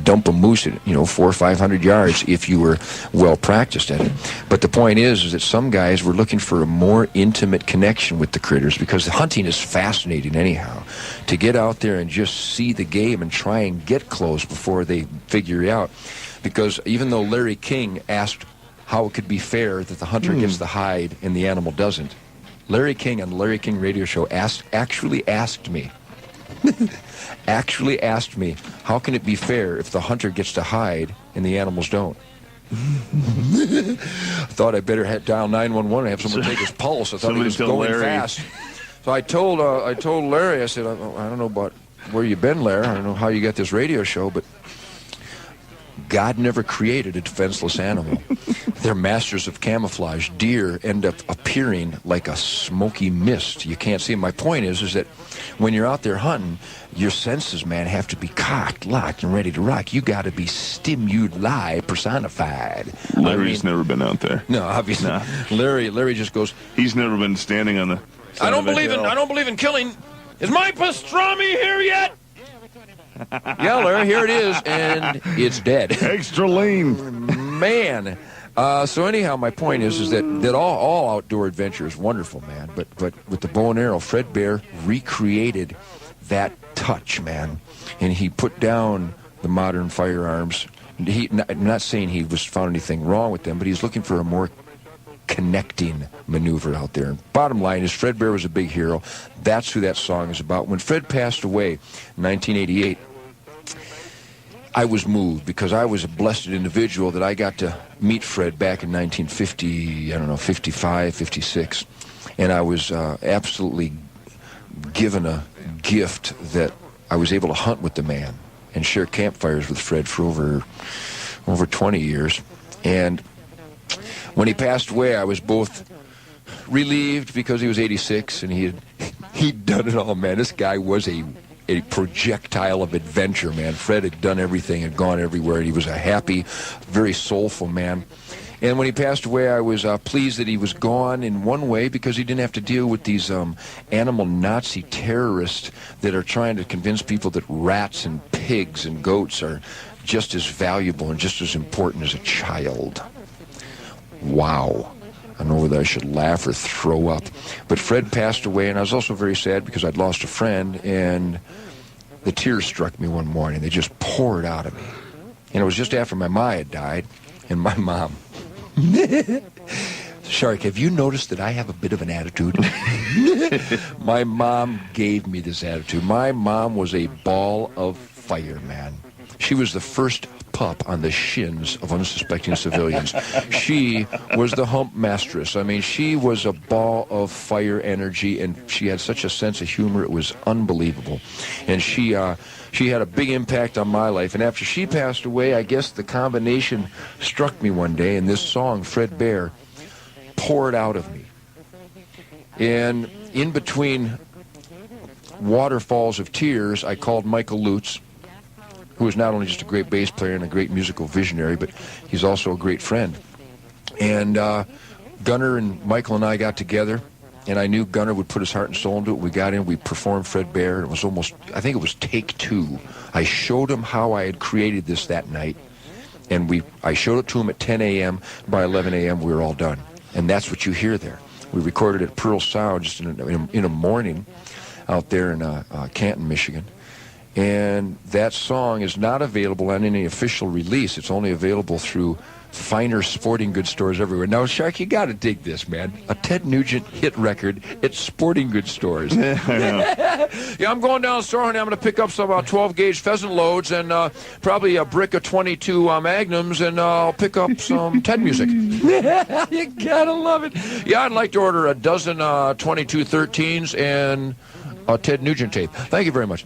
dump a moose at 400 or 500 yards if you were well practiced at it. But the point is that some guys were looking for a more intimate connection with the critters, because the hunting is fascinating anyhow. To get out there and just see the game and try and get close before they figure it out. Because even though Larry King asked how it could be fair that the hunter gets the hide and the animal doesn't, Larry King on the Larry King radio show actually asked me, how can it be fair if the hunter gets to hide and the animals don't? I thought I better dial 911 and have someone take his pulse. I thought he was going fast. So I told Larry, I said, I don't know about where you've been, Larry. I don't know how you got this radio show, but God never created a defenseless animal. They're masters of camouflage. Deer end up appearing like a smoky mist. You can't see them. My point is that when you're out there hunting, your senses, man, have to be cocked, locked, and ready to rock. You got to be stimuli personified. Larry's never been out there. No, obviously. Nah. Larry just goes. He's never been standing on the. I don't believe in killing. Is my pastrami here yet? Yeah, Larry, here it is, and it's dead. Extra lean. Man. So anyhow, my point is that all outdoor adventure is wonderful, man. But with the bow and arrow, Fred Bear recreated that touch, man. And he put down the modern firearms. I'm not saying he found anything wrong with them, but he's looking for a more connecting maneuver out there. Bottom line is Fred Bear was a big hero. That's who that song is about. When Fred passed away in 1988, I was moved because I was a blessed individual that I got to meet Fred back in 1950, 55, 56. And I was absolutely given a gift that I was able to hunt with the man and share campfires with Fred for over 20 years. And when he passed away, I was both relieved because he was 86 and he'd done it all, man. This guy was a projectile of adventure, man. Fred had done everything, had gone everywhere. He was a happy, very soulful man. And when he passed away, I was pleased that he was gone in one way because he didn't have to deal with these animal Nazi terrorists that are trying to convince people that rats and pigs and goats are just as valuable and just as important as a child. Wow. I don't know whether I should laugh or throw up. But Fred passed away, and I was also very sad because I'd lost a friend, and the tears struck me one morning. They just poured out of me. And it was just after my ma had died, and my mom. Shark, have you noticed that I have a bit of an attitude? My mom gave me this attitude. My mom was a ball of fire, man. She was the first pup on the shins of unsuspecting civilians. She was the hump mistress. I mean, she was a ball of fire energy, and she had such a sense of humor. It was unbelievable. And she had a big impact on my life. And after she passed away, I guess the combination struck me one day, and this song, Fred Bear, poured out of me. And in between waterfalls of tears, I called Michael Lutz, who is not only just a great bass player and a great musical visionary, but he's also a great friend. And Gunnar and Michael and I got together, and I knew Gunnar would put his heart and soul into it. We got in, we performed Fred Bear. It was I think it was take 2. I showed him how I had created this that night, and I showed it to him at 10 a.m. By 11 a.m., we were all done. And that's what you hear there. We recorded at Pearl Sound just in a morning out there in Canton, Michigan. And that song is not available on any official release. It's only available through finer sporting goods stores everywhere. Now, Shark, you got to dig this, man. A Ted Nugent hit record at sporting goods stores. Yeah, I'm going down the store, honey. I'm going to pick up some 12-gauge pheasant loads and probably a brick of 22 Magnums, and I'll pick up some Ted music. You got to love it. Yeah, I'd like to order a dozen 2213s and a Ted Nugent tape. Thank you very much.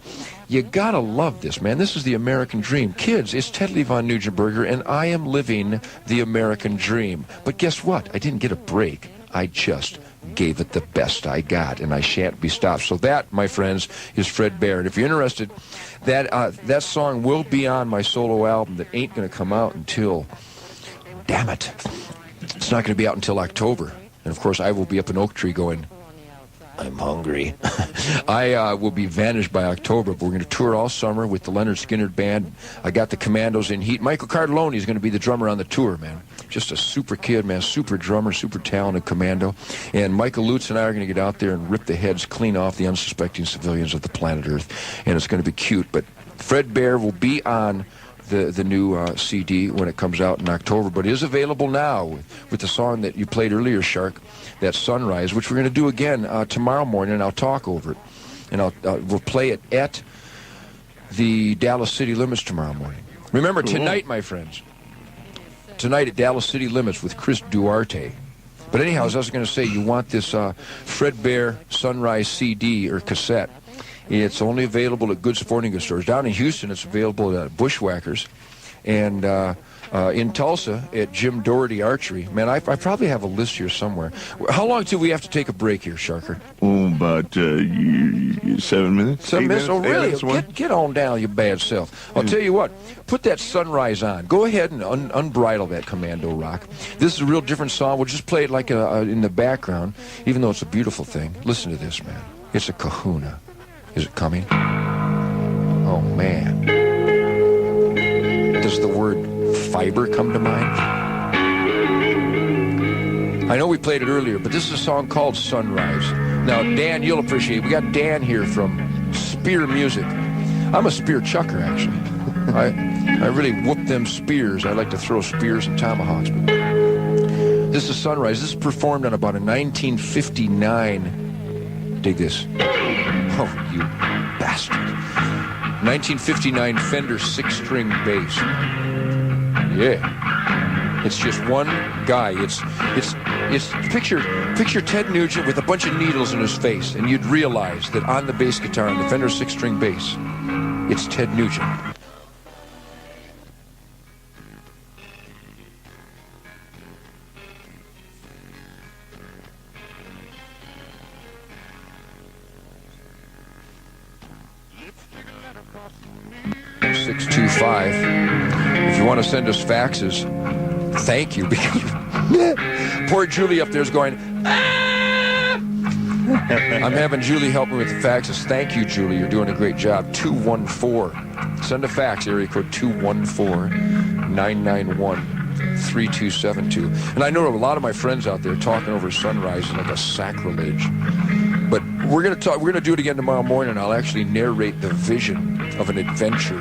You gotta love this, man. This is the American dream. Kids, it's Ted Lee Von Nugenberger, and I am living the American dream. But guess what? I didn't get a break. I just gave it the best I got, and I shan't be stopped. So that, my friends, is Fred Bear. And if you're interested, that song will be on my solo album that ain't gonna come out until, damn it, it's not gonna be out until October. And of course, I will be up in Oak Tree going, I'm hungry. I will be vanished by October, but we're going to tour all summer with the Leonard Skinner Band. I got the Commandos in heat. Michael Cardellone is going to be the drummer on the tour, man. Just a super kid, man. Super drummer, super talented Commando. And Michael Lutz and I are going to get out there and rip the heads clean off the unsuspecting civilians of the planet Earth. And it's going to be cute. But Fred Bear will be on the new CD when it comes out in October, but is available now with the song that you played earlier, Shark, that Sunrise, which we're going to do again tomorrow morning, and I'll talk over it. And we'll play it at the Dallas City Limits tomorrow morning. Remember, tonight, my friends, tonight at Dallas City Limits with Chris Duarte. But anyhow, as I was going to say, you want this Fred Bear Sunrise CD or cassette. It's only available at good sporting goods stores. Down in Houston, it's available at Bushwhackers. And in Tulsa, at Jim Doherty Archery. Man, I probably have a list here somewhere. How long till we have to take a break here, Sharker? Oh, about 7 minutes. 7 minutes? Oh, really? Minutes, Get on down, you bad self. I'll tell you what. Put that Sunrise on. Go ahead and unbridle that Commando rock. This is a real different song. We'll just play it like in the background, even though it's a beautiful thing. Listen to this, man. It's a kahuna. Is it coming? Oh, man. Does the word fiber come to mind? I know we played it earlier, but this is a song called Sunrise. Now, Dan, you'll appreciate it. We got Dan here from Spear Music. I'm a spear chucker, actually. I really whoop them spears. I like to throw spears and tomahawks. But this is Sunrise. This is performed on about a 1959. Dig this. Oh, you bastard. 1959 Fender 6-string bass. Yeah. It's just one guy. It's picture Ted Nugent with a bunch of needles in his face, and you'd realize that on the bass guitar, on the Fender 6-string bass, it's Ted Nugent. If you want to send us faxes, thank you. Because poor Julie up there is going, ah! I'm having Julie help me with the faxes. Thank you, Julie. You're doing a great job. 214. Send a fax, area code 214-991-3272. And I know a lot of my friends out there talking over Sunrise is like a sacrilege. But we're going to do it again tomorrow morning. I'll actually narrate the vision of an adventure.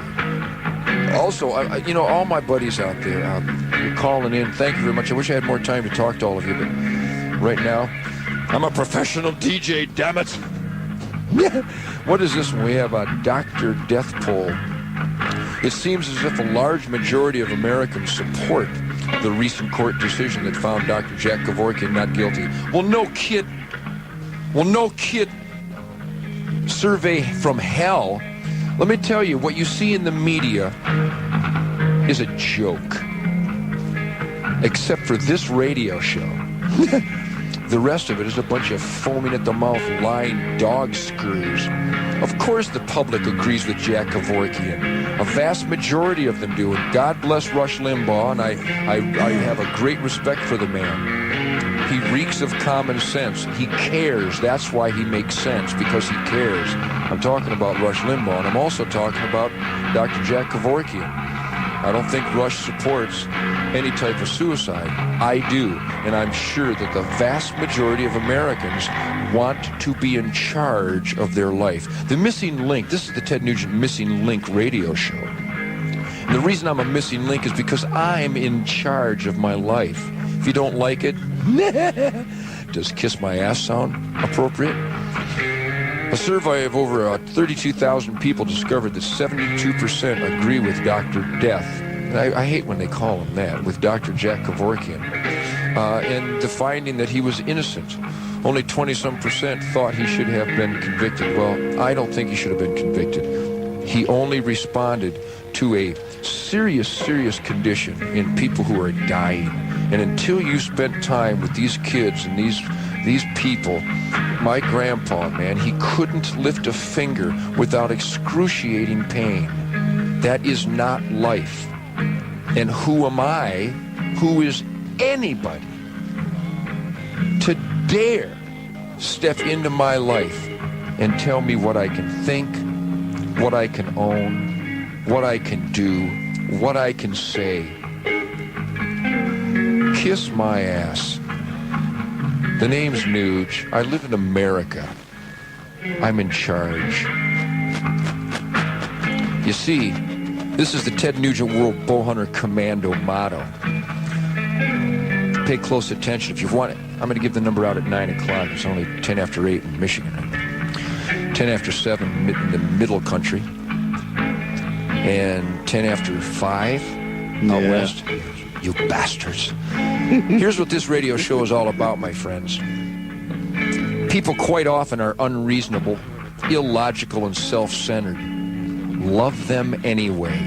Also, all my buddies out there, you're calling in. Thank you very much. I wish I had more time to talk to all of you, but right now, I'm a professional DJ, damn it. What is this one? We have a Dr. Death Poll. It seems as if a large majority of Americans support the recent court decision that found Dr. Jack Kevorkian not guilty. Well, no kid. Survey from hell. Let me tell you, what you see in the media is a joke. Except for this radio show. The rest of it is a bunch of foaming at the mouth, lying dog screws. Of course the public agrees with Jack Kevorkian. A vast majority of them do. And God bless Rush Limbaugh, and I have a great respect for the man. He reeks of common sense. He cares. That's why he makes sense, because he cares. I'm talking about Rush Limbaugh, and I'm also talking about Dr. Jack Kevorkian. I don't think Rush supports any type of suicide. I do, and I'm sure that the vast majority of Americans want to be in charge of their life. The Missing Link, this is the Ted Nugent Missing Link radio show. And the reason I'm a missing link is because I'm in charge of my life. If you don't like it, does kiss my ass sound appropriate? A survey of over 32,000 people discovered that 72% agree with Dr. Death. And I hate when they call him that, with Dr. Jack Kevorkian. And the finding that he was innocent. Only 20-some% thought he should have been convicted. Well, I don't think he should have been convicted. He only responded to a serious condition in people who are dying. And until you spent time with these kids and these people, my grandpa, man, he couldn't lift a finger without excruciating pain. That is not life. And who am I, who is anybody, to dare step into my life and tell me what I can think, what I can own, what I can do, what I can say. Kiss my ass. The name's Nuge. I live in America. I'm in charge. You see, this is the Ted Nugent World Bowhunter Commando motto. Pay close attention. If you want it, I'm going to give the number out at 9 o'clock. It's only 10 after 8 in Michigan. 10 after 7 in the middle country. And 10 after 5 out west. You bastards. Here's what this radio show is all about, my friends. People quite often are unreasonable, illogical, and self-centered. Love them anyway.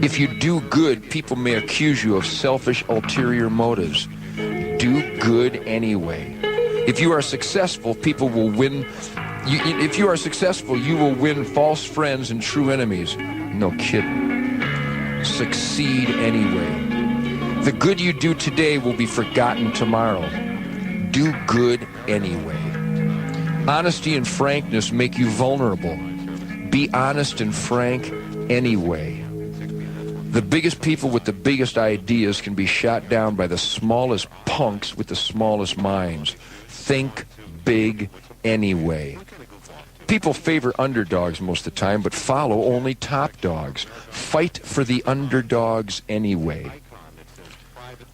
If you do good, people may accuse you of selfish, ulterior motives. Do good anyway. If you are successful, people will win. If you are successful, you will win false friends and true enemies. No kidding. Succeed anyway. The good you do today will be forgotten tomorrow. Do good anyway. Honesty and frankness make you vulnerable. Be honest and frank anyway. The biggest people with the biggest ideas can be shot down by the smallest punks with the smallest minds. Think big anyway. People favor underdogs most of the time, but follow only top dogs. Fight for the underdogs anyway.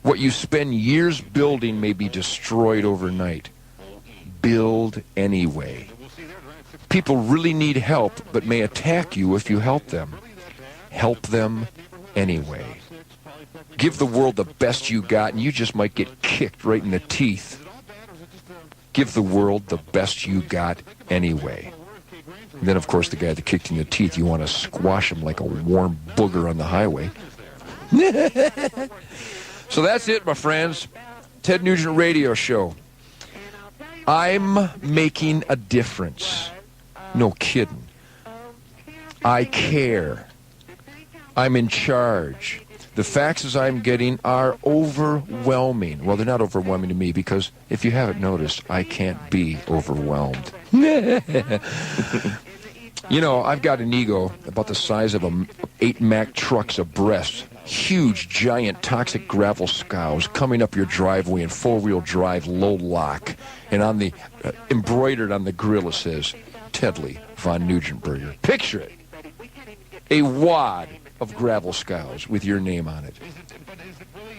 What you spend years building may be destroyed overnight. Build anyway. People really need help, but may attack you if you help them. Help them anyway. Give the world the best you got, and you just might get kicked right in the teeth. Give the world the best you got anyway. And then, of course, the guy that kicked you in the teeth, you want to squash him like a warm booger on the highway. So that's it, my friends. Ted Nugent Radio Show. I'm making a difference. No kidding. I care. I'm in charge. The faxes I'm getting are overwhelming. Well, they're not overwhelming to me because, if you haven't noticed, I can't be overwhelmed. You know, I've got an ego about the size of 8 Mack trucks abreast. Huge, giant, toxic gravel scows coming up your driveway in 4-wheel drive, low lock. And on the embroidered on the grill it says, Tedley von Nugentberger. Picture it. A wad of gravel scows with your name on it.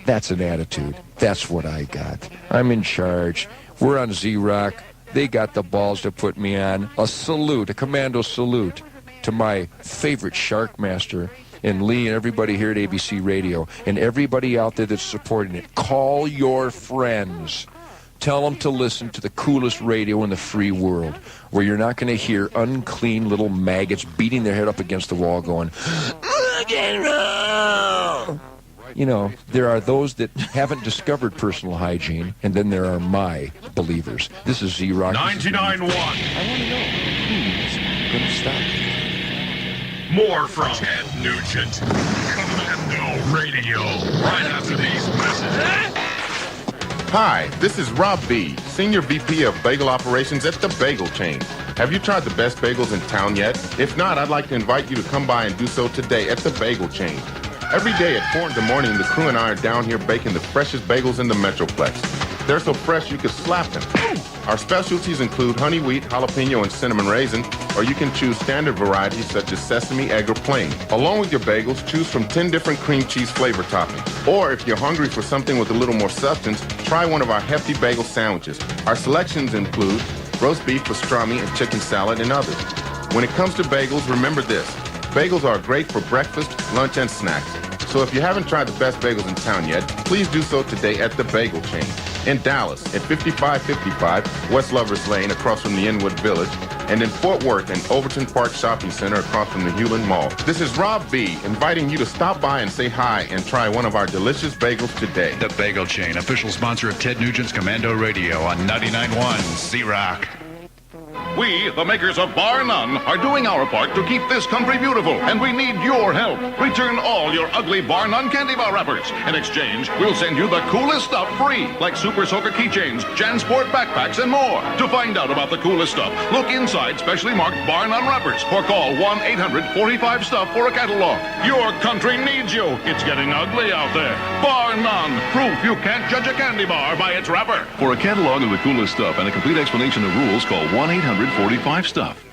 That's an attitude. That's what I got. I'm in charge. We're on Z-Rock. They got the balls to put me on. A salute, a commando salute to my favorite shark master and Lee and everybody here at ABC Radio and everybody out there that's supporting it. Call your friends. Tell them to listen to the coolest radio in the free world, where you're not going to hear unclean little maggots beating their head up against the wall going, you know, there are those that haven't discovered personal hygiene, and then there are my believers. This is Z-Rock. 99.1. I want to know who's going to stop me. More from Ted Nugent. Commando Radio. Right after these messages. Hi, this is Rob B., Senior VP of Bagel Operations at The Bagel Chain. Have you tried the best bagels in town yet? If not, I'd like to invite you to come by and do so today at The Bagel Chain. Every day at 4 in the morning, the crew and I are down here baking the freshest bagels in the Metroplex. They're so fresh you could slap them. Our specialties include honey wheat, jalapeno, and cinnamon raisin, or you can choose standard varieties such as sesame, egg, or plain. Along with your bagels, choose from 10 different cream cheese flavor toppings. Or if you're hungry for something with a little more substance, try one of our hefty bagel sandwiches. Our selections include roast beef, pastrami, and chicken salad, and others. When it comes to bagels, remember this. Bagels are great for breakfast, lunch, and snacks. So if you haven't tried the best bagels in town yet, please do so today at The Bagel Chain. In Dallas, at 5555 West Lovers Lane, across from the Inwood Village, and in Fort Worth and Overton Park Shopping Center, across from the Hewlin Mall. This is Rob B., inviting you to stop by and say hi and try one of our delicious bagels today. The Bagel Chain, official sponsor of Ted Nugent's Commando Radio on 99.1 Z-Rock. We, the makers of Bar None, are doing our part to keep this country beautiful, and we need your help. Return all your ugly Bar None candy bar wrappers. In exchange, we'll send you the coolest stuff free, like Super Soaker keychains, JanSport backpacks, and more. To find out about the coolest stuff, look inside specially marked Bar None wrappers, or call 1-800-45-STUFF for a catalog. Your country needs you. It's getting ugly out there. Bar None. Proof you can't judge a candy bar by its wrapper. For a catalog of the coolest stuff and a complete explanation of rules, call 1-800-45-STUFF.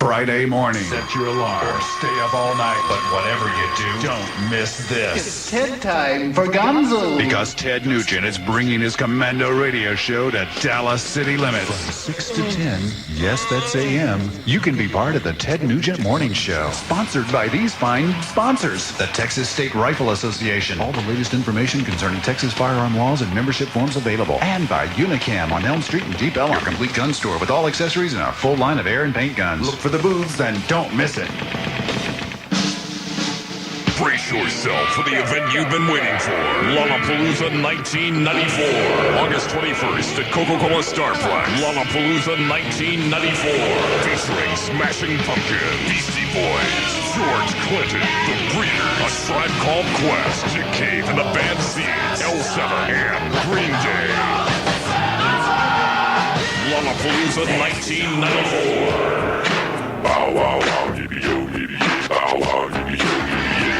Friday morning. Set your alarm or stay up all night. But whatever you do, don't miss this. It's Ted time for Gonzo. Because Ted Nugent is bringing his Commando radio show to Dallas city limits. From 6 to 10, yes, that's a.m., you can be part of the Ted Nugent Morning Show. Sponsored by these fine sponsors. The Texas State Rifle Association. All the latest information concerning Texas firearm laws and membership forms available. And by Unicam on Elm Street in Deep Ellum. Your complete gun store with all accessories and a full line of air and paint guns. Look for the booths and don't miss it. Brace yourself for the event you've been waiting for. Lollapalooza 1994. August 21st at Coca-Cola Starplex. Lollapalooza 1994. Featuring Smashing Pumpkins, Beastie Boys, George Clinton, The Breeders, A Tribe Called Quest, Nick Cave and the Bad Seeds, L7, and Green Day. Lollapalooza 1994. Bow wow wow, yippee yo, yippee yo, bow wow, yippee yo, yippee yo.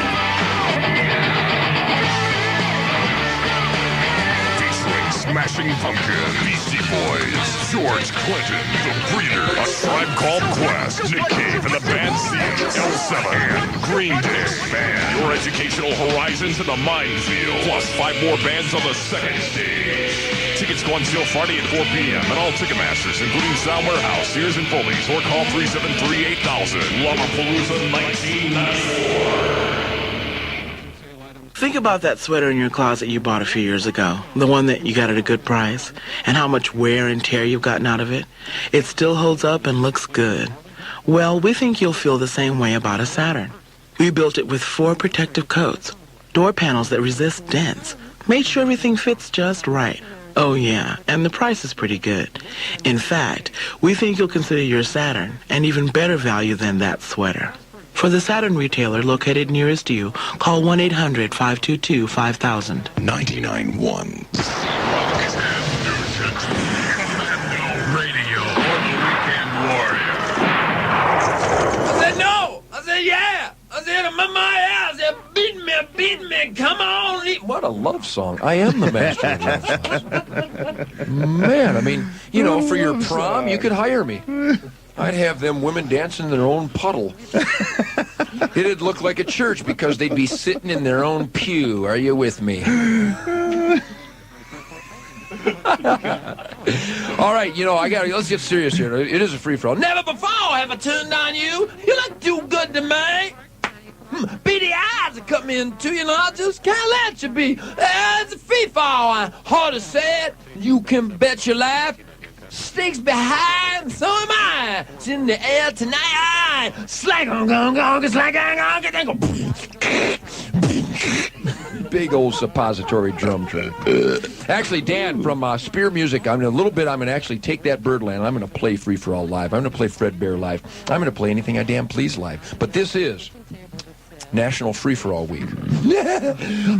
Featuring Smashing Pumpkins, Beastie Boys, George Clinton, The Breeders, A Tribe Called Quest, Nick Cave and the Bad Seeds, L7, and Green Day. Expand your educational horizons in the minefield. Plus 5 more bands on the second stage. Tickets go on sale Friday at 4 p.m. at all Ticketmasters, including Sound Warehouse, Sears and Foley's, or call 373-8000. Lollapalooza 1994. Think about that sweater in your closet you bought a few years ago, the one that you got at a good price, and how much wear and tear you've gotten out of it. It still holds up and looks good. Well, we think you'll feel the same way about a Saturn. We built it with 4 protective coats, door panels that resist dents, made sure everything fits just right. Oh yeah, and the price is pretty good. In fact, we think you'll consider your Saturn an even better value than that sweater. For the Saturn retailer located nearest you, call 1-800-522-5000. 99.1. Radio, the Weekend Warrior. I said no. I said yeah. I said I'm in my house. They're beating me. Come on. What a love song. I am the master of love songs. Man, I mean, you know, for your prom, you could hire me. I'd have them women dancing in their own puddle. It'd look like a church because they'd be sitting in their own pew. Are you with me? All right, you know, let's get serious here. It is a free-for-all. Never before have I turned on you. You look too good to me. Beady eyes are coming into you, and I just can't let you be. It's a free-for-all. Hard to say it. You can bet your life. Sticks behind, so am I. It's in the air tonight. Slag on, gong, slag on, gong. Big old suppository drum track. Actually, Dan from Spear Music, I'm going to actually take that Birdland. I'm going to play Free for All live. I'm going to play Fred Bear live. I'm going to play Anything I Damn Please live. But this is National Free for All Week.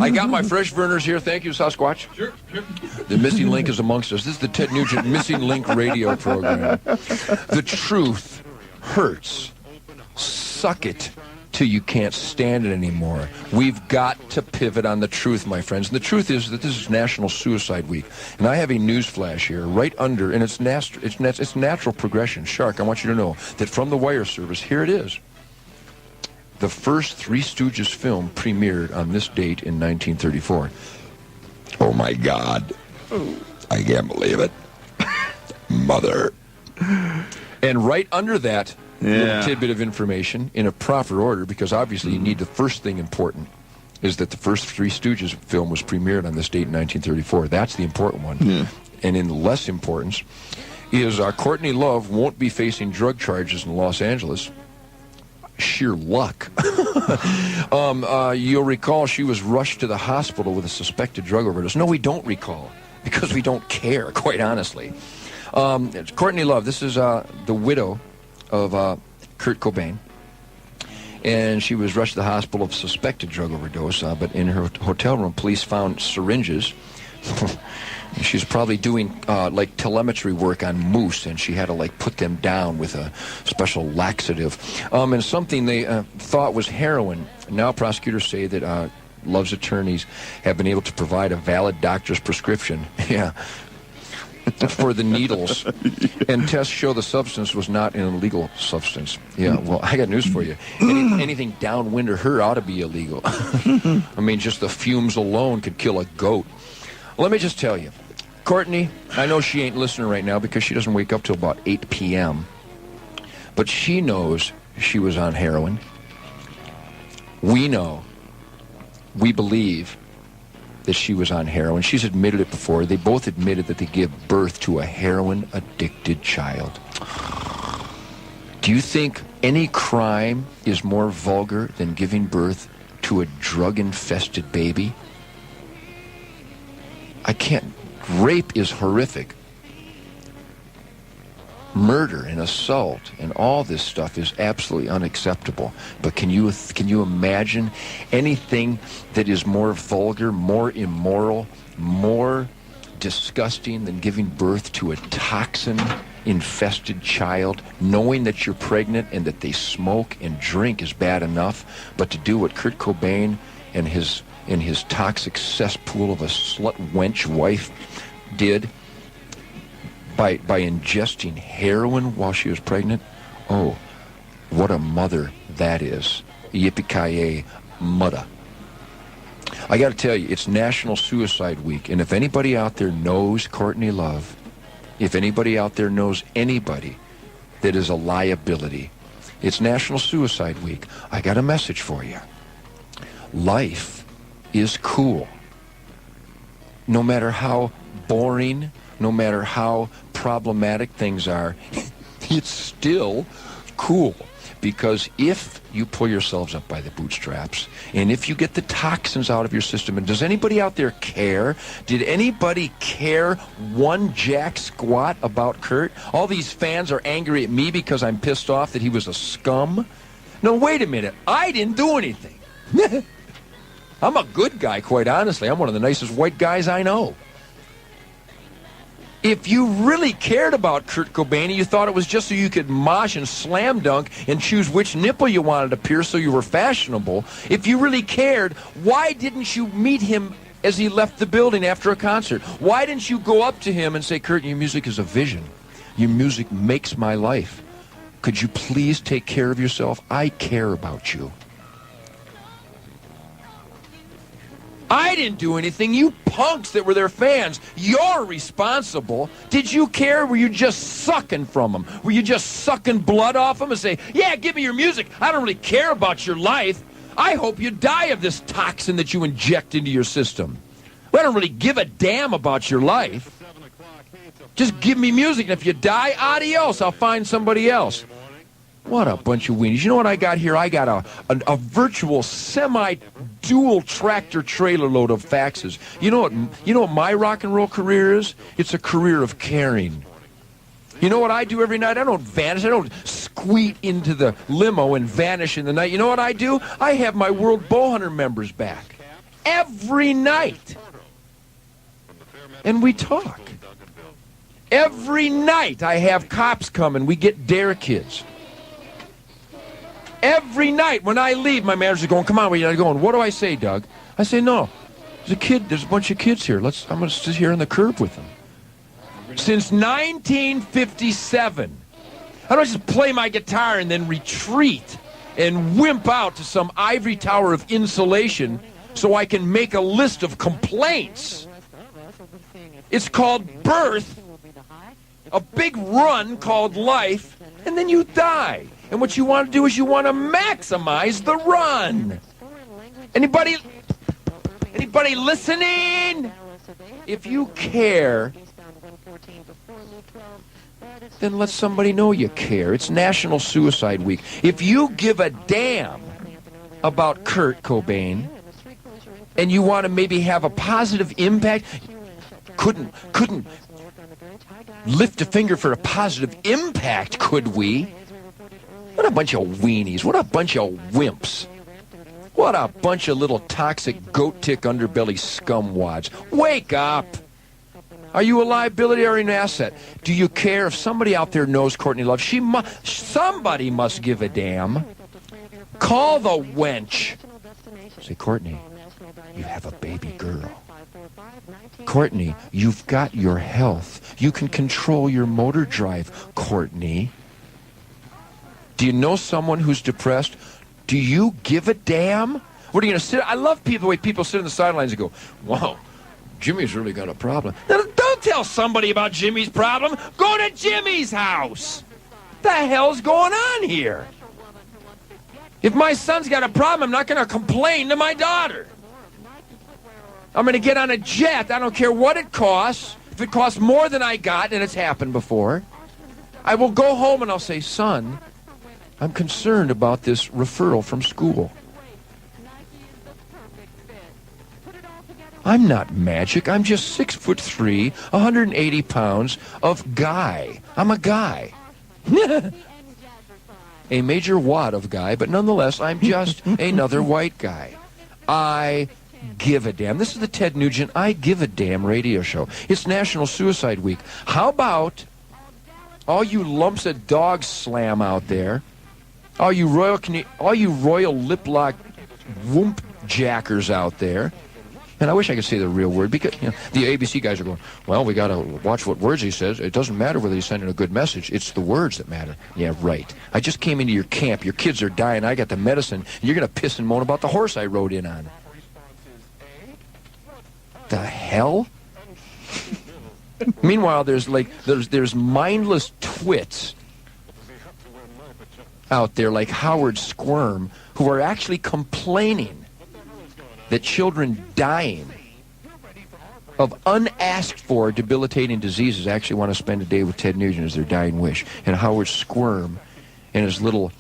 I got my fresh burners here. Thank you, Sasquatch. Sure. The missing link is amongst us. This is the Ted Nugent Missing Link radio program. The truth hurts. Suck it till you can't stand it anymore. We've got to pivot on the truth, my friends. And the truth is that this is National Suicide Week. And I have a news flash here right under, and it's natural progression. Shark, I want you to know that from the wire service, here it is. The first Three Stooges film premiered on this date in 1934. Oh, my God. I can't believe it. Mother. And right under that little tidbit of information, in a proper order, because obviously you need the first thing important, is that the first Three Stooges film was premiered on this date in 1934. That's the important one. Yeah. And in less importance is Courtney Love won't be facing drug charges in Los Angeles. Sheer luck. You'll recall she was rushed to the hospital with a suspected drug overdose. No, we don't recall, because we don't care, quite honestly. Courtney Love, this is the widow of Kurt Cobain. And she was rushed to the hospital of suspected drug overdose, but in her hotel room, police found syringes. She's probably doing like telemetry work on moose, and she had to like put them down with a special laxative. And something they thought was heroin. Now prosecutors say that Love's attorneys have been able to provide a valid doctor's prescription. Yeah. For the needles, and tests show the substance was not an illegal substance. Yeah, well, I got news for you. Anything downwind of her ought to be illegal. I mean, just the fumes alone could kill a goat. Let me just tell you, Courtney, I know she ain't listening right now because she doesn't wake up till about 8 p.m., but she knows she was on heroin. We know, we believe that she was on heroin. She's admitted it before. They both admitted that they gave birth to a heroin-addicted child. Do you think any crime is more vulgar than giving birth to a drug-infested baby? I can't. Rape is horrific. Murder and assault and all this stuff is absolutely unacceptable. But can you imagine anything that is more vulgar, more immoral, more disgusting than giving birth to a toxin-infested child, knowing that you're pregnant and that they smoke and drink is bad enough, but to do what Kurt Cobain and his toxic cesspool of a slut wench wife did by ingesting heroin while she was pregnant? Oh, what a mother that is. Yippee-ki-yay, mudda. I got to tell you, it's National Suicide Week, and if anybody out there knows Courtney Love, if anybody out there knows anybody that is a liability, it's National Suicide Week. I got a message for you. Life is cool. No matter how boring, no matter how problematic things are, it's still cool. Because if you pull yourselves up by the bootstraps, and if you get the toxins out of your system, and does anybody out there care? Did anybody care one jack squat about Kurt? All these fans are angry at me because I'm pissed off that he was a scum? No, wait a minute. I didn't do anything. I'm a good guy, quite honestly. I'm one of the nicest white guys I know. If you really cared about Kurt Cobain and you thought it was just so you could mosh and slam dunk and choose which nipple you wanted to pierce so you were fashionable, if you really cared, why didn't you meet him as he left the building after a concert? Why didn't you go up to him and say, Kurt, your music is a vision. Your music makes my life. Could you please take care of yourself? I care about you. I didn't do anything. You punks that were their fans, you're responsible. Did you care? Were you just sucking from them? Were you just sucking blood off them and say, yeah, give me your music. I don't really care about your life. I hope you die of this toxin that you inject into your system. Well, I don't really give a damn about your life. Just give me music, and if you die, adios. I'll find somebody else. What a bunch of weenies. You know what I got here? I got a virtual semi-dual tractor trailer load of faxes. You know what my rock and roll career is? It's a career of caring. You know what I do every night? I don't vanish. I don't squeak into the limo and vanish in the night. You know what I do? I have my World Bowhunter members back. Every night. And we talk. Every night I have cops come and we get dare kids. Every night when I leave, my manager's going, come on, where are you going? What do I say, Doug? I say, no, there's a bunch of kids here. I'm going to sit here on the curb with them. Since 1957, I don't just play my guitar and then retreat and wimp out to some ivory tower of insulation so I can make a list of complaints. It's called birth, a big run called life, and then you die. And what you want to do is you want to maximize the run. Anybody listening? If you care, then let somebody know you care. It's National Suicide Week. If you give a damn about Kurt Cobain and you want to maybe have a positive impact, couldn't lift a finger for a positive impact, could we? What a bunch of weenies. What a bunch of wimps. What a bunch of little toxic goat tick underbelly scumwads. Wake up. Are you a liability or an asset? Do you care if somebody out there knows Courtney Love? Somebody must give a damn. Call the wench. Say, Courtney, you have a baby girl. Courtney, you've got your health. You can control your motor drive, Courtney. Do you know someone who's depressed? Do you give a damn? What are you going to sit? I love the way people sit on the sidelines and go, wow, Jimmy's really got a problem. Don't tell somebody about Jimmy's problem. Go to Jimmy's house. The hell's going on here? If my son's got a problem, I'm not going to complain to my daughter. I'm going to get on a jet. I don't care what it costs. If it costs more than I got, and it's happened before, I will go home and I'll say, son, I'm concerned about this referral from school. I'm not magic. I'm just 6'3", 180 pounds of guy. I'm a guy. A major wad of guy, but nonetheless, I'm just another white guy. I give a damn. This is the Ted Nugent I Give a Damn radio show. It's National Suicide Week. How about all you lumps of dog slam out there? All you royal lip-lock whoomp jackers out there. And I wish I could say the real word, because the ABC guys are going, well, we got to watch what words he says. It doesn't matter whether he's sending a good message. It's the words that matter. Yeah, right. I just came into your camp. Your kids are dying. I got the medicine. And you're going to piss and moan about the horse I rode in on. The hell? Meanwhile, there's mindless twits out there like Howard Squirm who are actually complaining that children dying of unasked for debilitating diseases actually want to spend a day with Ted Nugent as their dying wish. And Howard Squirm and his little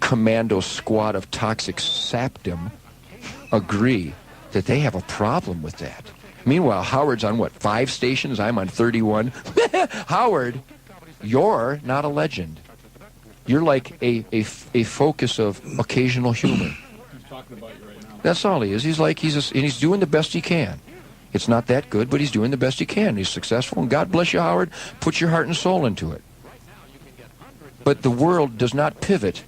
commando squad of toxic sapdom agree that they have a problem with that. Meanwhile, Howard's on, 5 stations? I'm on 31. Howard, you're not a legend. You're like a focus of occasional humor. That's all he is. He's doing the best he can. It's not that good, but he's doing the best he can. He's successful, and God bless you, Howard. Put your heart and soul into it. But the world does not pivot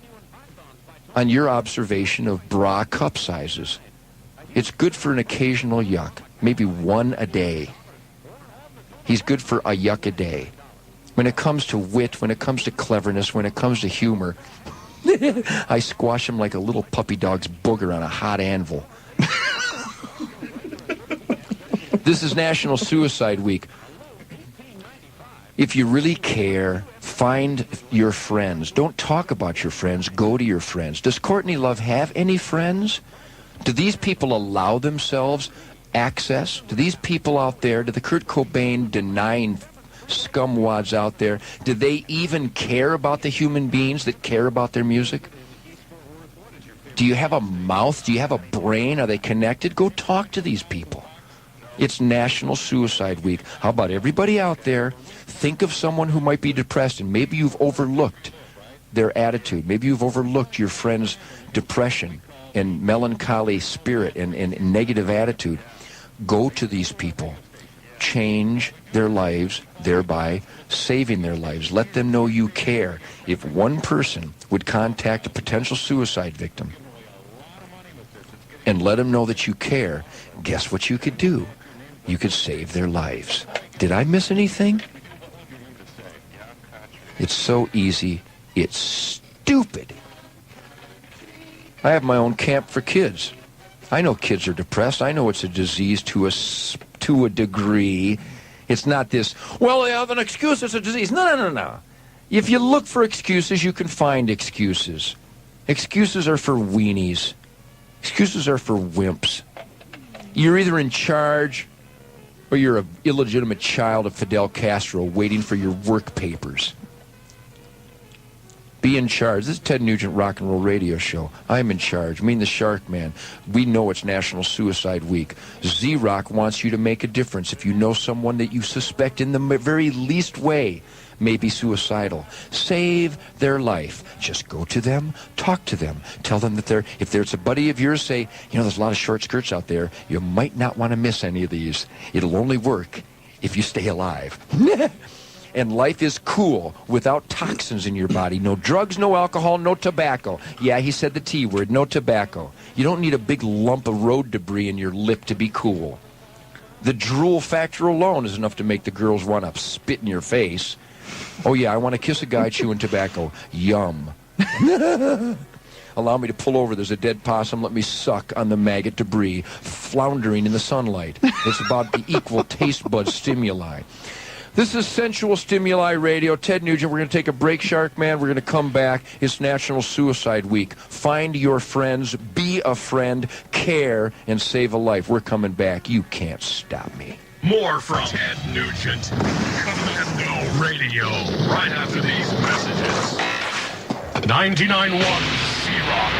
on your observation of bra cup sizes. It's good for an occasional yuck, maybe one a day. He's good for a yuck a day. When it comes to wit, when it comes to cleverness, when it comes to humor, I squash him like a little puppy dog's booger on a hot anvil. This is National Suicide Week. If you really care, find your friends. Don't talk about your friends. Go to your friends. Does Courtney Love have any friends? Do these people allow themselves access? Do these people out there, do the Kurt Cobain denying scumwads out there, do they even care about the human beings that care about their music? Do you have a mouth? Do you have a brain? Are they connected? Go talk to these people. It's National Suicide Week. How about everybody out there, think of someone who might be depressed, and maybe you've overlooked their attitude. Maybe you've overlooked your friend's depression and melancholy spirit and negative attitude. Go to these people. Change their lives, thereby saving their lives. Let them know you care. If one person would contact a potential suicide victim and let them know that you care, guess what you could do? You could save their lives. Did I miss anything? It's so easy. It's stupid. I have my own camp for kids. I know kids are depressed. I know it's a disease to a degree. It's not this, well, they have an excuse, it's a disease. No. If you look for excuses, you can find excuses. Excuses are for weenies. Excuses are for wimps. You're either in charge or you're an illegitimate child of Fidel Castro waiting for your work papers. Be in charge. This is Ted Nugent Rock and Roll Radio Show. I'm in charge. Me and the Shark Man. We know it's National Suicide Week. Z-Rock wants you to make a difference. If you know someone that you suspect in the very least way may be suicidal, save their life. Just go to them, talk to them, tell them that if there's a buddy of yours, say, there's a lot of short skirts out there. You might not want to miss any of these. It'll only work if you stay alive. And life is cool without toxins in your body. No drugs, no alcohol, no tobacco. Yeah, he said the T word, no tobacco. You don't need a big lump of road debris in your lip to be cool. The drool factor alone is enough to make the girls want to spit in your face. Oh, yeah, I want to kiss a guy chewing tobacco. Yum. Allow me to pull over. There's a dead possum. Let me suck on the maggot debris floundering in the sunlight. It's about the equal taste bud stimuli. This is Sensual Stimuli Radio. Ted Nugent, we're going to take a break, Shark Man. We're going to come back. It's National Suicide Week. Find your friends, be a friend, care, and save a life. We're coming back. You can't stop me. More from Ted Nugent. Commando Radio. Right after these messages. 99.1 C-Rock.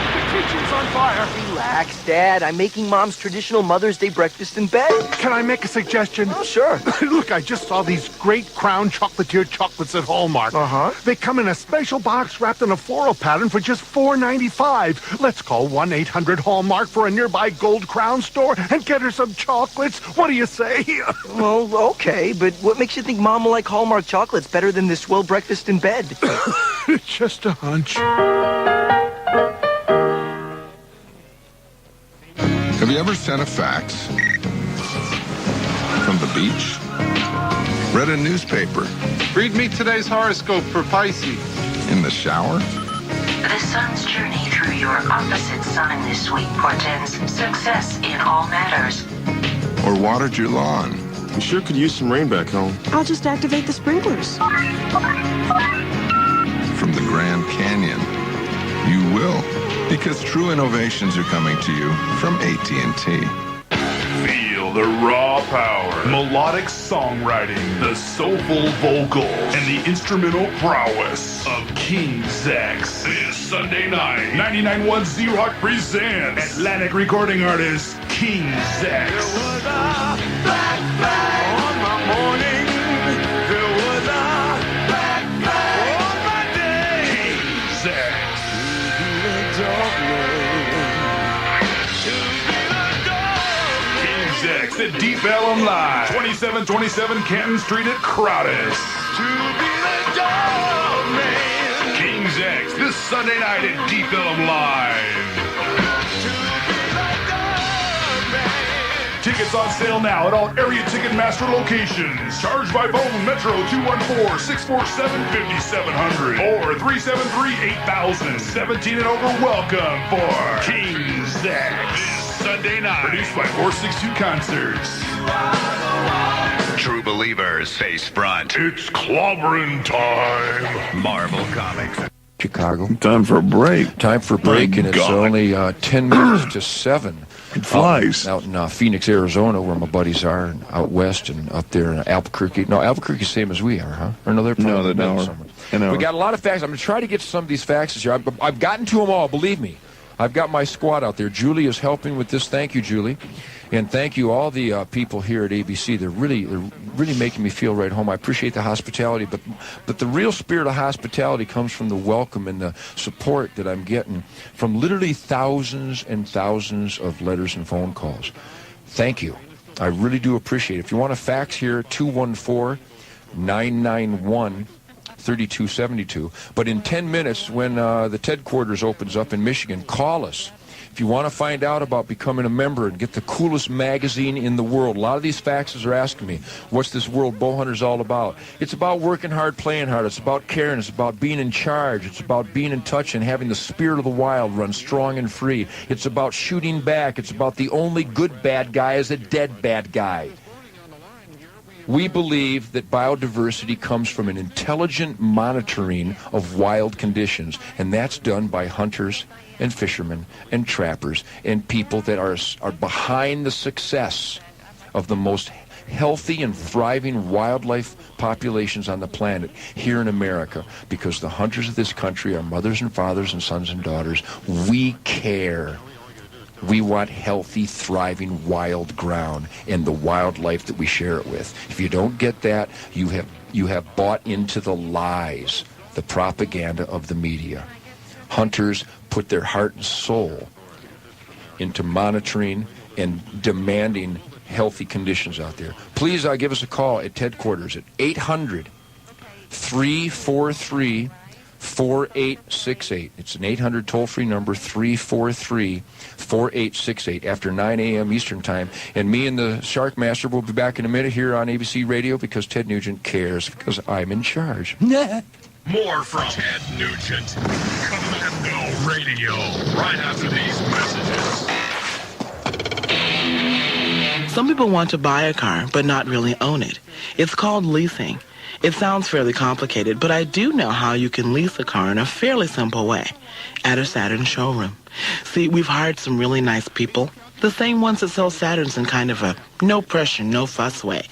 The kitchen's on fire. Relax, Dad. I'm making Mom's traditional Mother's Day breakfast in bed. Can I make a suggestion? Oh, sure. Look, I just saw these great Crown chocolatier chocolates at Hallmark. Uh-huh. They come in a special box wrapped in a floral pattern for just $4.95. Let's call 1-800-HALLMARK for a nearby Gold Crown store and get her some chocolates. What do you say? Well, okay, but what makes you think Mom will like Hallmark chocolates better than this swell breakfast in bed? It's just a hunch. Have you ever sent a fax? From the beach? Read a newspaper? Read me today's horoscope for Pisces. In the shower? The sun's journey through your opposite sign this week portends success in all matters. Or watered your lawn? We sure could use some rain back home. I'll just activate the sprinklers. From the Grand Canyon? You will, because true innovations are coming to you from AT&T. Feel the raw power, melodic songwriting, the soulful vocals, and the instrumental prowess of King Zex. This Sunday night, 99.1 Z-Rock presents Atlantic recording artist King Zex. There was a black flag on my morning. There was a black flag on my day. King Zex. At Deep Ellum Live, 2727 Canton Street at Crowdis. To be the dog man. King's X, this Sunday night at Deep Ellum Live. To be the dog man. Tickets on sale now at all area Ticketmaster locations. Charged by phone, Metro 214-647-5700 or 373-8000. 17 and over, welcome for King's X. Sunday night. Produced by 462 Concerts. True Believers, face front. It's clobbering time. Marvel Comics. Chicago. Time for a break. Time for a break, and it's only 10 minutes to 7. It flies. Out in Phoenix, Arizona, where my buddies are, and out west, and up there in Albuquerque. No, Albuquerque's the same as we are, huh? Or no, they're probably an hour. We got a lot of faxes. I'm going to try to get some of these faxes here. I've gotten to them all, believe me. I've got my squad out there. Julie is helping with this. Thank you, Julie. And thank you, all the people here at ABC. They're really making me feel right home. I appreciate the hospitality, but the real spirit of hospitality comes from the welcome and the support that I'm getting from literally thousands and thousands of letters and phone calls. Thank you. I really do appreciate it. If you want to fax here, 214-991-3272. But in 10 minutes, when the TED Quarters opens up in Michigan, call us. If you want to find out about becoming a member and get the coolest magazine in the world, a lot of these faxes are asking me, what's this World Bowhunters all about? It's about working hard, playing hard. It's about caring. It's about being in charge. It's about being in touch and having the spirit of the wild run strong and free. It's about shooting back. It's about the only good bad guy is a dead bad guy. We believe that biodiversity comes from an intelligent monitoring of wild conditions, and that's done by hunters and fishermen and trappers and people that are behind the success of the most healthy and thriving wildlife populations on the planet here in America, because the hunters of this country are mothers and fathers and sons and daughters. We care. We want healthy, thriving, wild ground and the wildlife that we share it with. If you don't get that, you have bought into the lies, the propaganda of the media. Hunters put their heart and soul into monitoring and demanding healthy conditions out there. Please give us a call at headquarters at 800-343-4868. It's an 800 toll-free number, 343-4868 after 9 a.m. Eastern Time. And me and the Shark Master will be back in a minute here on ABC Radio, because Ted Nugent cares, because I'm in charge. More from Ted Nugent. Commando Radio. Right after these messages. Some people want to buy a car, but not really own it. It's called leasing. It sounds fairly complicated, but I do know how you can lease a car in a fairly simple way at a Saturn showroom. See, we've hired some really nice people, the same ones that sell Saturns in kind of a no-pressure, no-fuss way.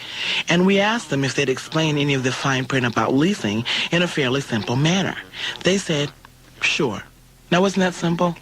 And we asked them if they'd explain any of the fine print about leasing in a fairly simple manner. They said, sure. Now, wasn't that simple?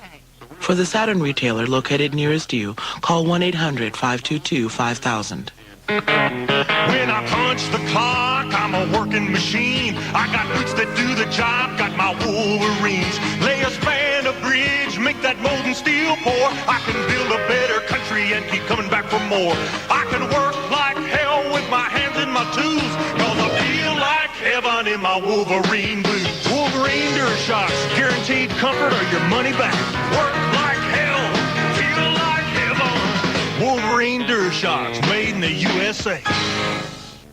For the Saturn retailer located nearest you, call 1-800-522-5000. When I punch the clock, I'm a working machine. I got boots that do the job, got my Wolverines. Lay a span of bridge, make that molten steel pour. I can build a better country and keep coming back for more. I can work like hell with my hands and my tools, cause I feel like heaven in my Wolverine boots. Wolverine Durashocks, guaranteed comfort or your money back. Work like hell, feel like heaven. Wolverine Durashocks, made in the USA.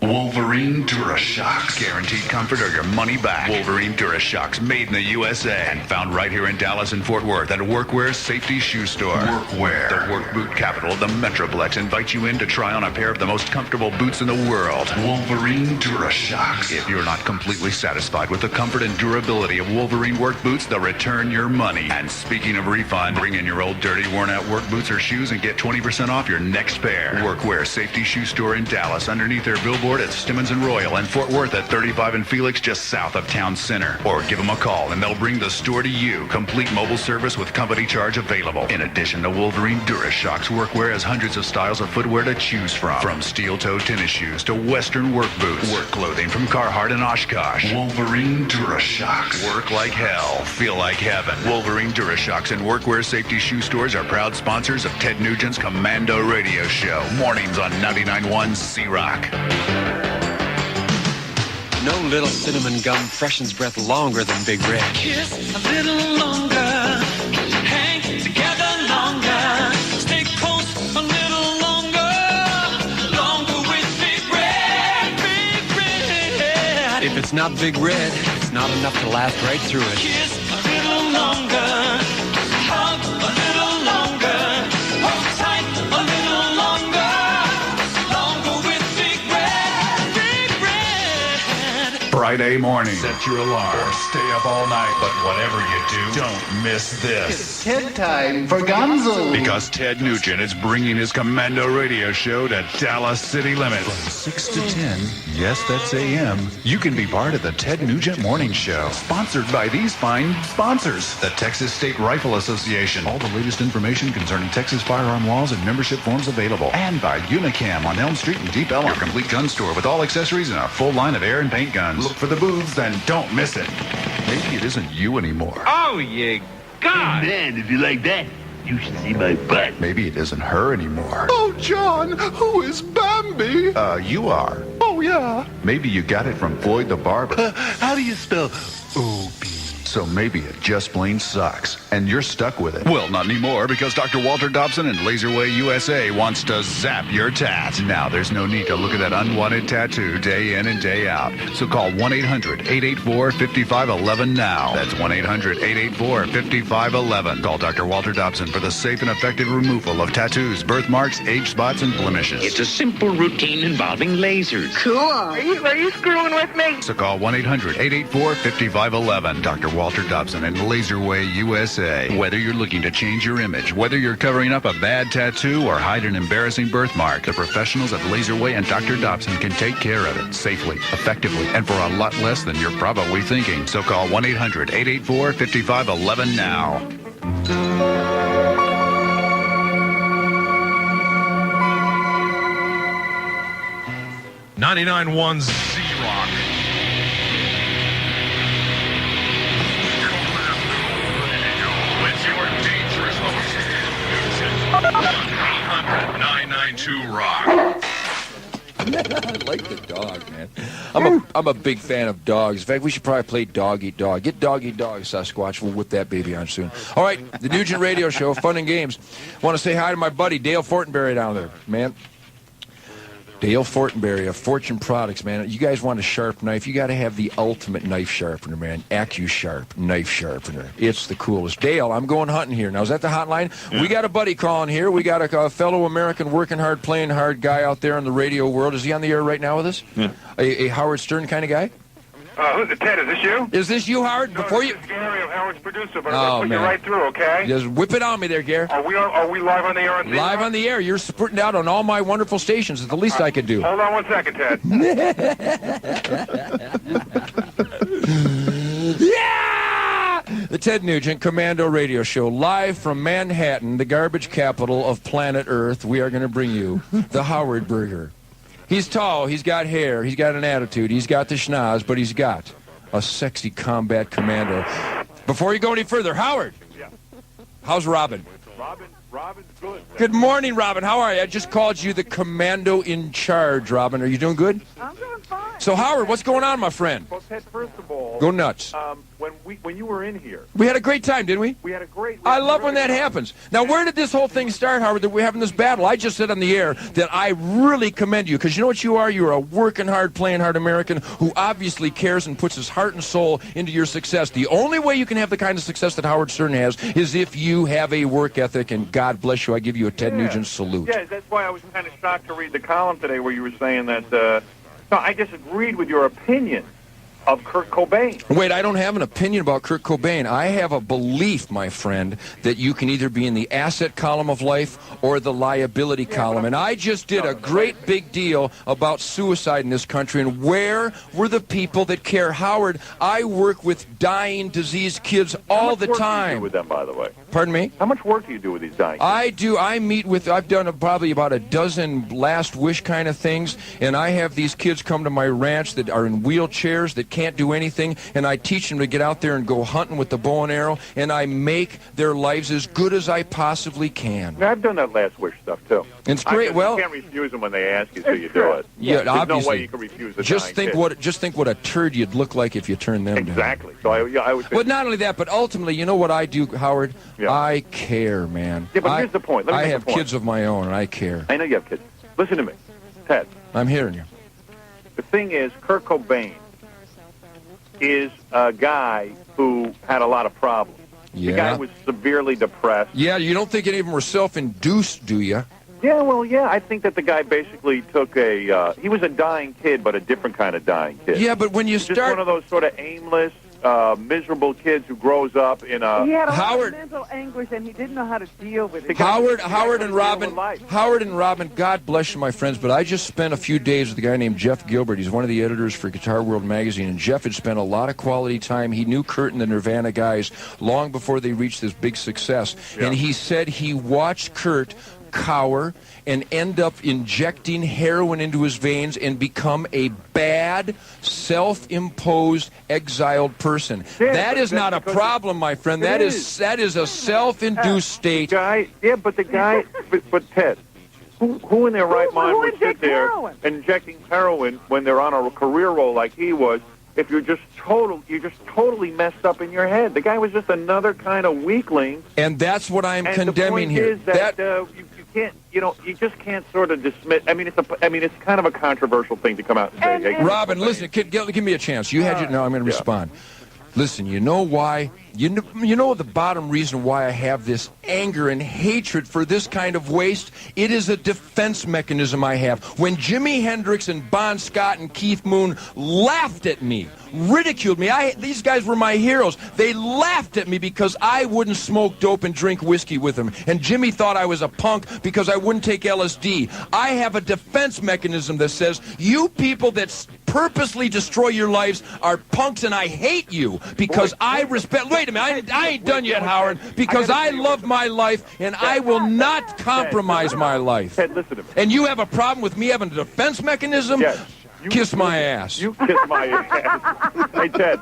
Wolverine Durashocks. Guaranteed comfort or your money back. Wolverine Durashocks, made in the USA. And found right here in Dallas and Fort Worth at a Workwear Safety Shoe Store. Workwear. The work boot capital of the Metroplex invites you in to try on a pair of the most comfortable boots in the world. Wolverine Durashocks. If you're not completely satisfied with the comfort and durability of Wolverine work boots, they'll return your money. And speaking of refund, bring in your old dirty worn out work boots or shoes and get 20% off your next pair. Workwear Safety Shoe Store in Dallas, underneath their billboard at Stimmons and Royal, and Fort Worth at 35 and Felix, just south of Town Center. Or give them a call and they'll bring the store to you. Complete mobile service with company charge available. In addition to Wolverine Durashocks, Workwear has hundreds of styles of footwear to choose from. From steel-toe tennis shoes to Western work boots. Work clothing from Carhartt and Oshkosh. Wolverine Durashocks. Work like hell. Feel like heaven. Wolverine Durashocks and Workwear Safety Shoe Stores are proud sponsors of Ted Nugent's Commando Radio Show. Mornings on 99.1 C-Rock. No little cinnamon gum freshens breath longer than Big Red. Kiss a little longer, hang together longer, stay close a little longer, longer with Big Red, Big Red. If it's not Big Red, it's not enough to last right through it. Kiss a little longer, hug a little longer, hold tight a little longer, longer with Big Red, Big Red. Friday morning. Set your alarm. Stay up all night. But whatever you do, don't miss this. It's Ted time for Gonzo. Because Ted Nugent is bringing his Commando radio show to Dallas city limits. From 6 to 10, yes, that's a.m., you can be part of the Ted Nugent Morning Show. Sponsored by these fine sponsors. The Texas State Rifle Association. All the latest information concerning Texas firearm laws and membership forms available. And by Unicam on Elm Street in Deep Ellum. Your complete gun store with all accessories and a full line of air and paint guns. Look for the booths and don't miss it. Maybe it isn't you anymore. Oh, you God! Man, if you like that, you should see my butt. Maybe it isn't her anymore. Oh, John, who is Bambi? You are. Oh, yeah. Maybe you got it from Floyd the Barber. How do you spell O-B? So maybe it just plain sucks, and you're stuck with it. Well, not anymore, because Dr. Walter Dobson and Laserway USA wants to zap your tat. Now, there's no need to look at that unwanted tattoo day in and day out. So call 1-800-884-5511 now. That's 1-800-884-5511. Call Dr. Walter Dobson for the safe and effective removal of tattoos, birthmarks, age spots, and blemishes. It's a simple routine involving lasers. Cool. Are you screwing with me? So call 1-800-884-5511. Dr. Walter Dobson and Laserway USA. Whether you're looking to change your image, whether you're covering up a bad tattoo or hide an embarrassing birthmark, the professionals at Laserway and Dr. Dobson can take care of it safely, effectively, and for a lot less than you're probably thinking. So call 1-800-884-5511 now. 99.1 Z-Rock. With your dangerous host, Nugent. 800-992-ROCK. I like the dog, man. I'm a big fan of dogs. In fact, we should probably play Dog Eat Dog. Get Dog Eat Dog, Sasquatch. We'll whip that baby on soon. All right, the Nugent Radio Show, fun and games. Want to say hi to my buddy Dale Fortenberry down there, man. Dale Fortenberry of Fortune Products, man. You guys want a sharp knife? You got to have the ultimate knife sharpener, man. AccuSharp knife sharpener. It's the coolest. Dale, I'm going hunting here. Now, is that the hotline? Yeah. We got a buddy calling here. We got a fellow American working hard, playing hard guy out there in the radio world. Is he on the air right now with us? Yeah. A Howard Stern kind of guy? Ted, is this you? Is this you, Howard? No, Before this you... is Gary, I'm Howard's producer, but I'm going to put you right through, okay? Just whip it on me there, Gary. Are we live on the air? Live on the air. You're spurting out on all my wonderful stations. It's the least I could do. Hold on 1 second, Ted. Yeah! The Ted Nugent Commando Radio Show, live from Manhattan, the garbage capital of planet Earth. We are going to bring you the Howard Burger. He's tall, he's got hair, he's got an attitude, he's got the schnoz, but he's got a sexy combat commando. Before you go any further, Howard, yeah. How's Robin? Robin's good. Good morning, Robin. How are you? I just called you the commando in charge, Robin. Are you doing good? I'm doing fine. So, Howard, what's going on, my friend? Well, Ted, first of all... Go nuts. When you were in here... We had a great time, didn't we? We had a great... I love when that happens. Now, where did this whole thing start, Howard, that we're having this battle? I just said on the air that I really commend you, because you know what you are? You're a working hard, playing hard American who obviously cares and puts his heart and soul into your success. The only way you can have the kind of success that Howard Stern has is if you have a work ethic, and God bless you, I give you a Ted Nugent salute. Yeah, that's why I was kind of shocked to read the column today where you were saying that... No, I disagreed with your opinion of Kurt Cobain. Wait, I don't have an opinion about Kurt Cobain. I have a belief, my friend, that you can either be in the asset column of life or the liability column. And I just did a great big deal about suicide in this country, and where were the people that care? Howard, I work with dying, diseased kids all the time. How much work do you do with them, by the way? Pardon me? How much work do you do with these dying kids? I've done probably about a dozen last wish kind of things, and I have these kids come to my ranch that are in wheelchairs, that can't do anything, and I teach them to get out there and go hunting with the bow and arrow, and I make their lives as good as I possibly can. Yeah, I've done that last wish stuff, too. It's great. You can't refuse them when they ask you, so you do it. Yeah, there's obviously. no way you can refuse the Just think what a turd you'd look like if you turned them down. Exactly. So I would say... But not only that, but ultimately, you know what I do, Howard? Yeah. I care, man. Yeah, but here's the point. Let me I make have a point. kids of my own, and I care. I know you have kids. Listen to me, Ted. I'm hearing you. The thing is, Kurt Cobain is a guy who had a lot of problems. Yeah. The guy was severely depressed. Yeah, you don't think any of them were self-induced, do you? Yeah, well, yeah. I think that the guy basically took he was a dying kid, but a different kind of dying kid. Yeah, but when you Just one of those sort of aimless, miserable kids who grows up in a... He had a lot of mental anguish, and he didn't know how to deal with it. Howard and Robin, God bless you, my friends, but I just spent a few days with a guy named Jeff Gilbert. He's one of the editors for Guitar World magazine, and Jeff had spent a lot of quality time. He knew Kurt and the Nirvana guys long before they reached this big success, and he said he watched Kurt cower and end up injecting heroin into his veins and become a bad, self-imposed, exiled person. Yeah, that is not a problem, my friend. That is a self-induced state. But Ted, who in their right mind would sit there injecting heroin when they're on a career roll like he was? If you're just totally messed up in your head. The guy was just another kind of weakling. And that's what I'm condemning here. The point is that you can't, you just can't sort of dismiss. I mean, it's kind of a controversial thing to come out and say. Robin, listen, give me a chance. You had your. No, I'm going to respond. Listen, you know why You know the bottom reason why I have this anger and hatred for this kind of waste? It is a defense mechanism I have. When Jimi Hendrix and Bon Scott and Keith Moon laughed at me, ridiculed me, these guys were my heroes. They laughed at me because I wouldn't smoke dope and drink whiskey with them. And Jimmy thought I was a punk because I wouldn't take LSD. I have a defense mechanism that says, you people that purposely destroy your lives are punks, and I hate you because I respect... Wait a minute, I ain't done yet, Howard, because I love my life, and I will not compromise my life. Ted, listen to me. And you have a problem with me having a defense mechanism? Yes. Kiss my ass. You kiss my ass. Hey, Ted,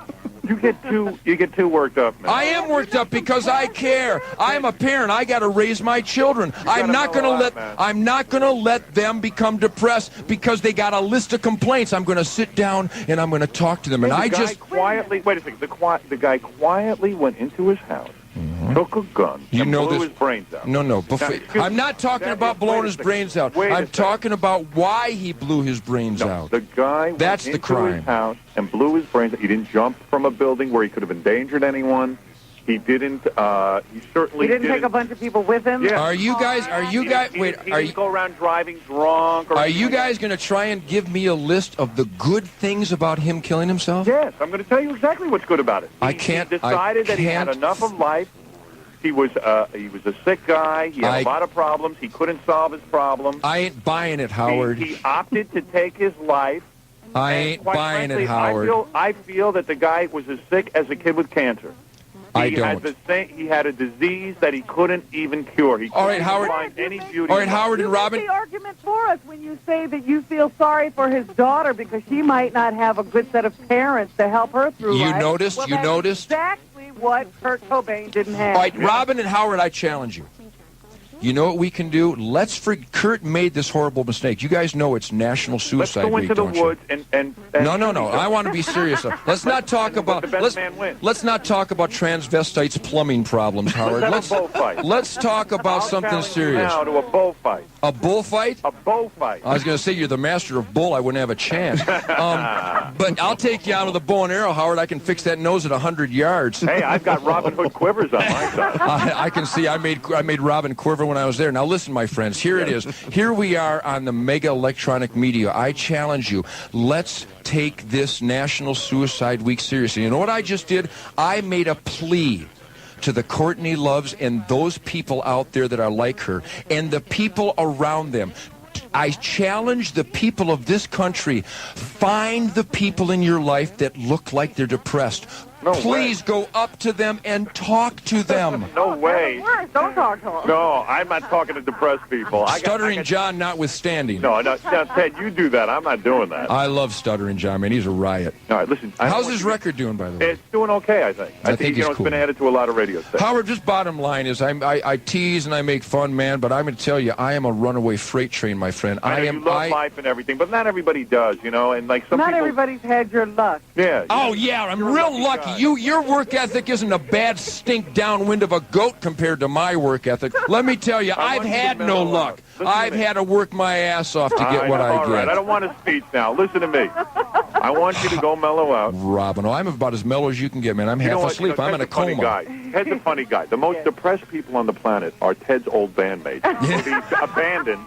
you get too worked up, man. I am worked up because I care. I'm a parent. I got to raise my children. I'm not going to let them become depressed because they got a list of complaints. I'm going to sit down and I'm going to talk to them. And wait a second. The guy quietly went into his house, took a gun, and blew his brains out. No. I'm not talking about blowing his brains out. I'm talking about why he blew his brains out. The guy went into his house and blew his brains out. He didn't jump from a building where he could have endangered anyone. He didn't. He certainly didn't take a bunch of people with him. Yeah. Are you guys? He didn't go around driving drunk. Are you guys going to try and give me a list of the good things about him killing himself? Yes, I'm going to tell you exactly what's good about it. He decided that he had enough of life. He was a sick guy. He had a lot of problems. He couldn't solve his problems. I ain't buying it, Howard. He opted to take his life. I ain't buying it, Howard. I feel that the guy was as sick as a kid with cancer. He had a disease that he couldn't even cure. He couldn't find any beauty. All right, Howard and Robin. You make the argument for us when you say that you feel sorry for his daughter because she might not have a good set of parents to help her through life. You noticed? Exactly what Kurt Cobain didn't have. All right, Robin and Howard, I challenge you. You know what we can do? Kurt made this horrible mistake. You guys know it's National Suicide Week, Let's go into the woods and No. I want to be serious. Let's not talk about let's not talk about transvestites' plumbing problems, Howard. Let's talk about something serious. Now to a bullfight. A bullfight? A bullfight. I was going to say you're the master of bull. I wouldn't have a chance. But I'll take you out of the bow and arrow, Howard. I can fix that nose at 100 yards. Hey, I've got Robin Hood quivers on my side. I can see. I made Robin quiver when I was there. Now listen, my friends. Here it is. Here we are on the mega electronic media. I challenge you. Let's take this National Suicide Week seriously. You know what I just did? I made a plea to the Courtney Loves and those people out there that are like her and the people around them. I challenge the people of this country, find the people in your life that look like they're depressed. Please go up to them and talk to them. No way. Don't talk to them. No, I'm not talking to depressed people. Stuttering John notwithstanding. No, Ted, you do that. I'm not doing that. I love Stuttering John, man. He's a riot. All right, listen. How's his record doing, by the way? It's doing okay, I think. I think he's it's been added to a lot of radio stations. Howard, just bottom line is I tease and I make fun, man, but I'm going to tell you, I am a runaway freight train, my friend. You love life and everything, but not everybody does, you know, and like some not people... everybody's had your luck. Yeah. Oh, yeah, I'm real lucky. Your work ethic isn't a bad stink downwind of a goat compared to my work ethic. Let me tell you, I've had no luck. I've had to work my ass off to get what I get. All right, I don't want a speech now. Listen to me. I want you to go mellow out. Robin, I'm about as mellow as you can get, man. I'm half asleep. I'm in a coma. Ted's a funny guy. The most depressed people on the planet are Ted's old bandmates. He abandoned.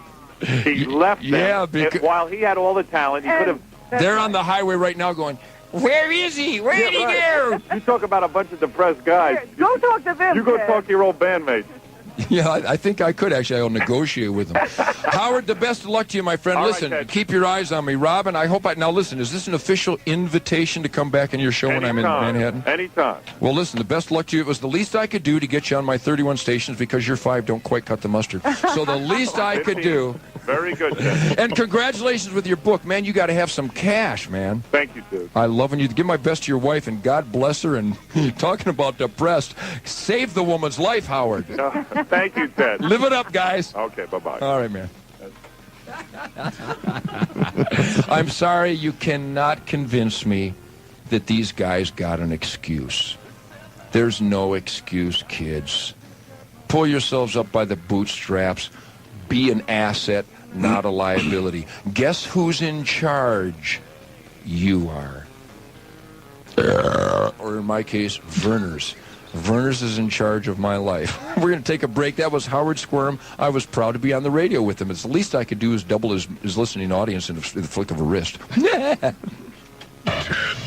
He left them while he had all the talent. He could have... They're on the highway right now going, where is he? Where did he go? You talk about a bunch of depressed guys. Go talk to them. You go talk to your old bandmates. Yeah, I think I could actually. I'll negotiate with them. Howard, the best of luck to you, my friend. All listen, right, keep your eyes on me. Robin, I hope now listen, is this an official invitation to come back in your show when I'm in Manhattan? Anytime. Well, listen, the best of luck to you. It was the least I could do to get you on my 31 stations because your 5 don't quite cut the mustard. So the least I could do. Very good, Ted. And congratulations with your book. Man, you got to have some cash, man. Thank you, dude. I love when you give my best to your wife, and God bless her. And talking about depressed, save the woman's life, Howard. Thank you, Ted. Live it up, guys. Okay, bye-bye. All right, man. I'm sorry you cannot convince me that these guys got an excuse. There's no excuse, kids. Pull yourselves up by the bootstraps. Be an asset, not a liability. Guess who's in charge? You are. Or in my case, Werner's. Verner's is in charge of my life. We're going to take a break. That was Howard Squirm. I was proud to be on the radio with him. It's the least I could do is double his listening audience in the flick of a wrist. Ted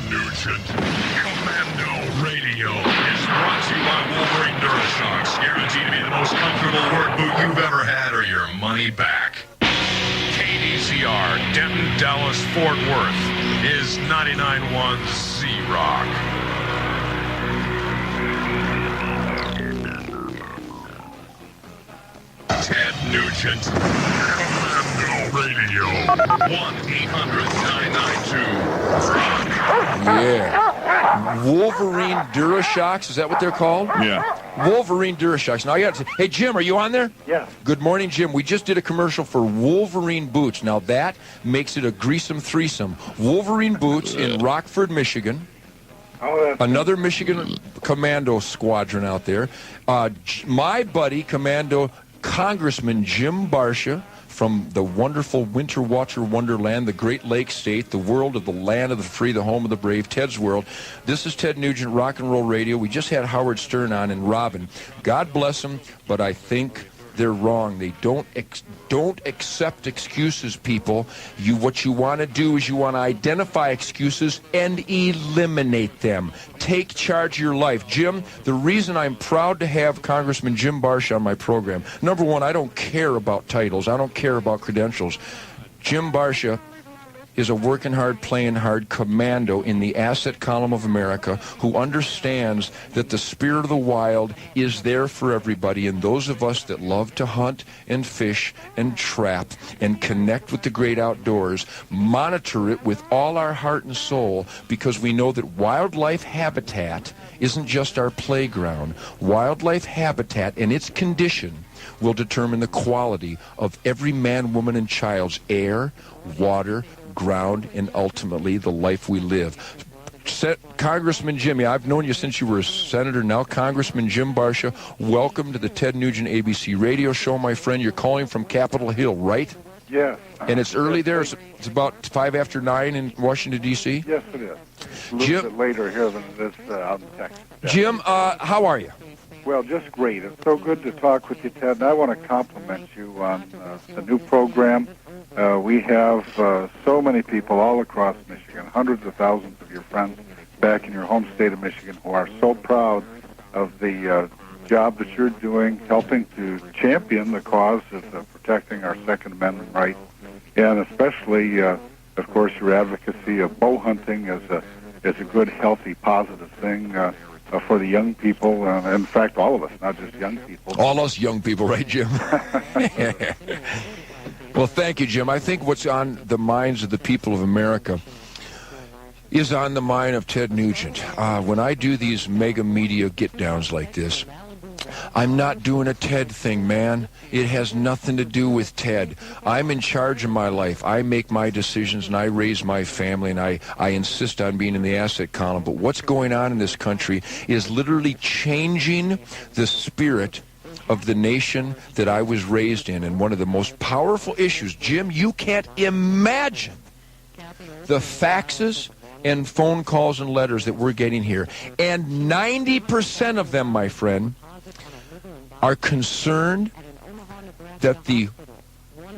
Nugent. Commando Radio is brought to you by Wolverine Durashocks. Guaranteed to be the most comfortable work boot you've ever had or your money back. KDZR, Denton, Dallas, Fort Worth is 99.1 Z-Rock. Ted Nugent. Commando Radio. 1-800-992-ROCK. Yeah. Wolverine Durashocks, is that what they're called? Yeah. Wolverine Durashocks. Now, I got to say, hey, Jim, are you on there? Yes. Good morning, Jim. We just did a commercial for Wolverine Boots. Now, that makes it a greasome threesome. Wolverine Boots in Rockford, Michigan. Another Michigan Commando squadron out there. My buddy, Commando Congressman Jim Barsha, from the wonderful Winter Watcher Wonderland, the Great Lakes State, the world of the land of the free, the home of the brave, Ted's World. This is Ted Nugent, Rock and Roll Radio. We just had Howard Stern on and Robin. God bless them, but I think they're wrong. They don't accept excuses, people. What you want to do is you want to identify excuses and eliminate them. Take charge of your life. Jim, the reason I'm proud to have Congressman Jim Barsha on my program, number one, I don't care about titles. I don't care about credentials. Jim Barsha is a working hard, playing hard commando in the asset column of America who understands that the spirit of the wild is there for everybody, and those of us that love to hunt and fish and trap and connect with the great outdoors monitor it with all our heart and soul, because we know that wildlife habitat isn't just our playground. Wildlife habitat and its condition will determine the quality of every man, woman, and child's air, water, ground, and ultimately the life we live. Congressman Jimmy, I've known you since you were a senator, now Congressman Jim Barsha. Welcome to the Ted Nugent ABC radio show, my friend. You're calling from Capitol Hill, right? Yes. And it's early there. It's about 5 after 9 in Washington, D.C.? Yes, it is. A little bit later here than it is out in Texas. Jim, how are you? Well, just great. It's so good to talk with you, Ted. And I want to compliment you on the new program. We have so many people all across Michigan, hundreds of thousands of your friends back in your home state of Michigan who are so proud of the job that you're doing, helping to champion the cause of protecting our Second Amendment rights, and especially, of course, your advocacy of bow hunting as a good, healthy, positive thing for the young people, and in fact, all of us, not just young people. All us young people, right, Jim? Well, thank you, Jim. I think what's on the minds of the people of America is on the mind of Ted Nugent. When I do these mega media get-downs like this, I'm not doing a Ted thing, man. It has nothing to do with Ted. I'm in charge of my life. I make my decisions, and I raise my family, and I insist on being in the asset column. But what's going on in this country is literally changing the spirit of the nation that I was raised in. And one of the most powerful issues, Jim, you can't imagine the faxes and phone calls and letters that we're getting here. And 90% of them, my friend, are concerned that the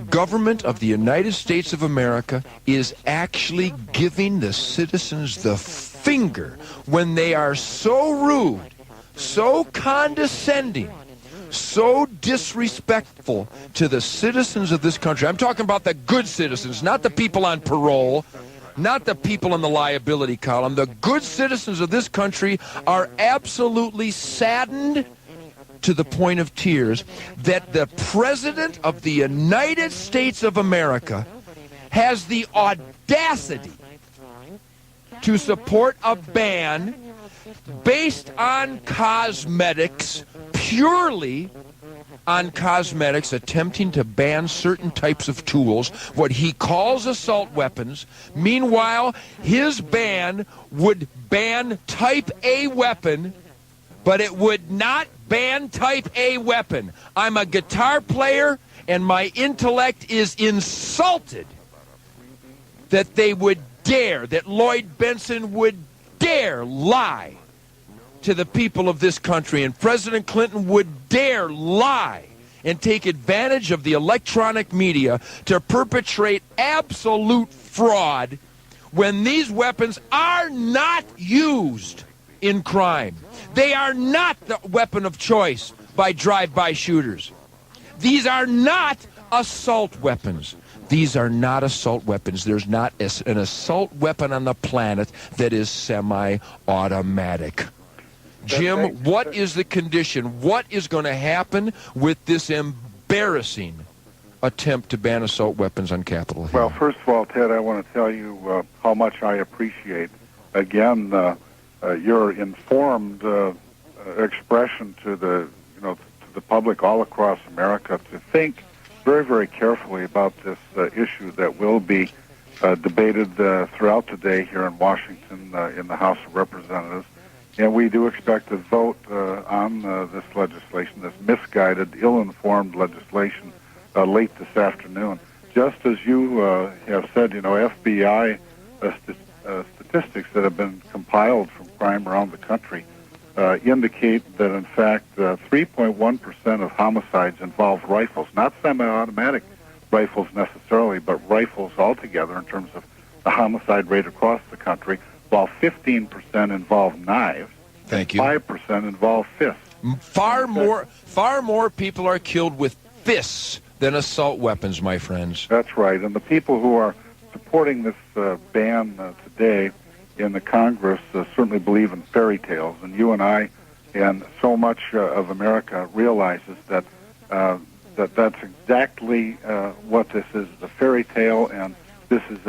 government of the United States of America is actually giving the citizens the finger when they are so rude, so condescending, so disrespectful to the citizens of this country. I'm talking about the good citizens, not the people on parole, not the people in the liability column. The good citizens of this country are absolutely saddened to the point of tears that the President of the United States of America has the audacity to support a ban based on cosmetics, purely on cosmetics, attempting to ban certain types of tools, what he calls assault weapons. Meanwhile, his ban would ban Type A weapon, but it would not ban Type A weapon. I'm a guitar player, and my intellect is insulted that they would dare, that Lloyd Benson would dare lie to the people of this country, and President Clinton would dare lie and take advantage of the electronic media to perpetrate absolute fraud when these weapons are not used in crime. They are not the weapon of choice by drive-by shooters. These are not assault weapons. These are not assault weapons. There's not an assault weapon on the planet that is semi-automatic. Jim, what is the condition? What is going to happen with this embarrassing attempt to ban assault weapons on Capitol Hill? Well, first of all, Ted, I want to tell you how much I appreciate, again, your informed expression to the public all across America to think very, very carefully about this issue that will be debated throughout the day here in Washington in the House of Representatives. And we do expect a vote on this legislation, this misguided, ill-informed legislation, late this afternoon. Just as you have said, FBI statistics that have been compiled from crime around the country indicate that, in fact, 3.1% of homicides involve rifles, not semi-automatic rifles necessarily, but rifles altogether in terms of the homicide rate across the country, while 15% involve knives, Thank you. 5% involve fists. Far more people are killed with fists than assault weapons, my friends. That's right. And the people who are supporting this ban today in the Congress certainly believe in fairy tales. And you and I and so much of America realizes that that's exactly what this is, the fairy tale. And this is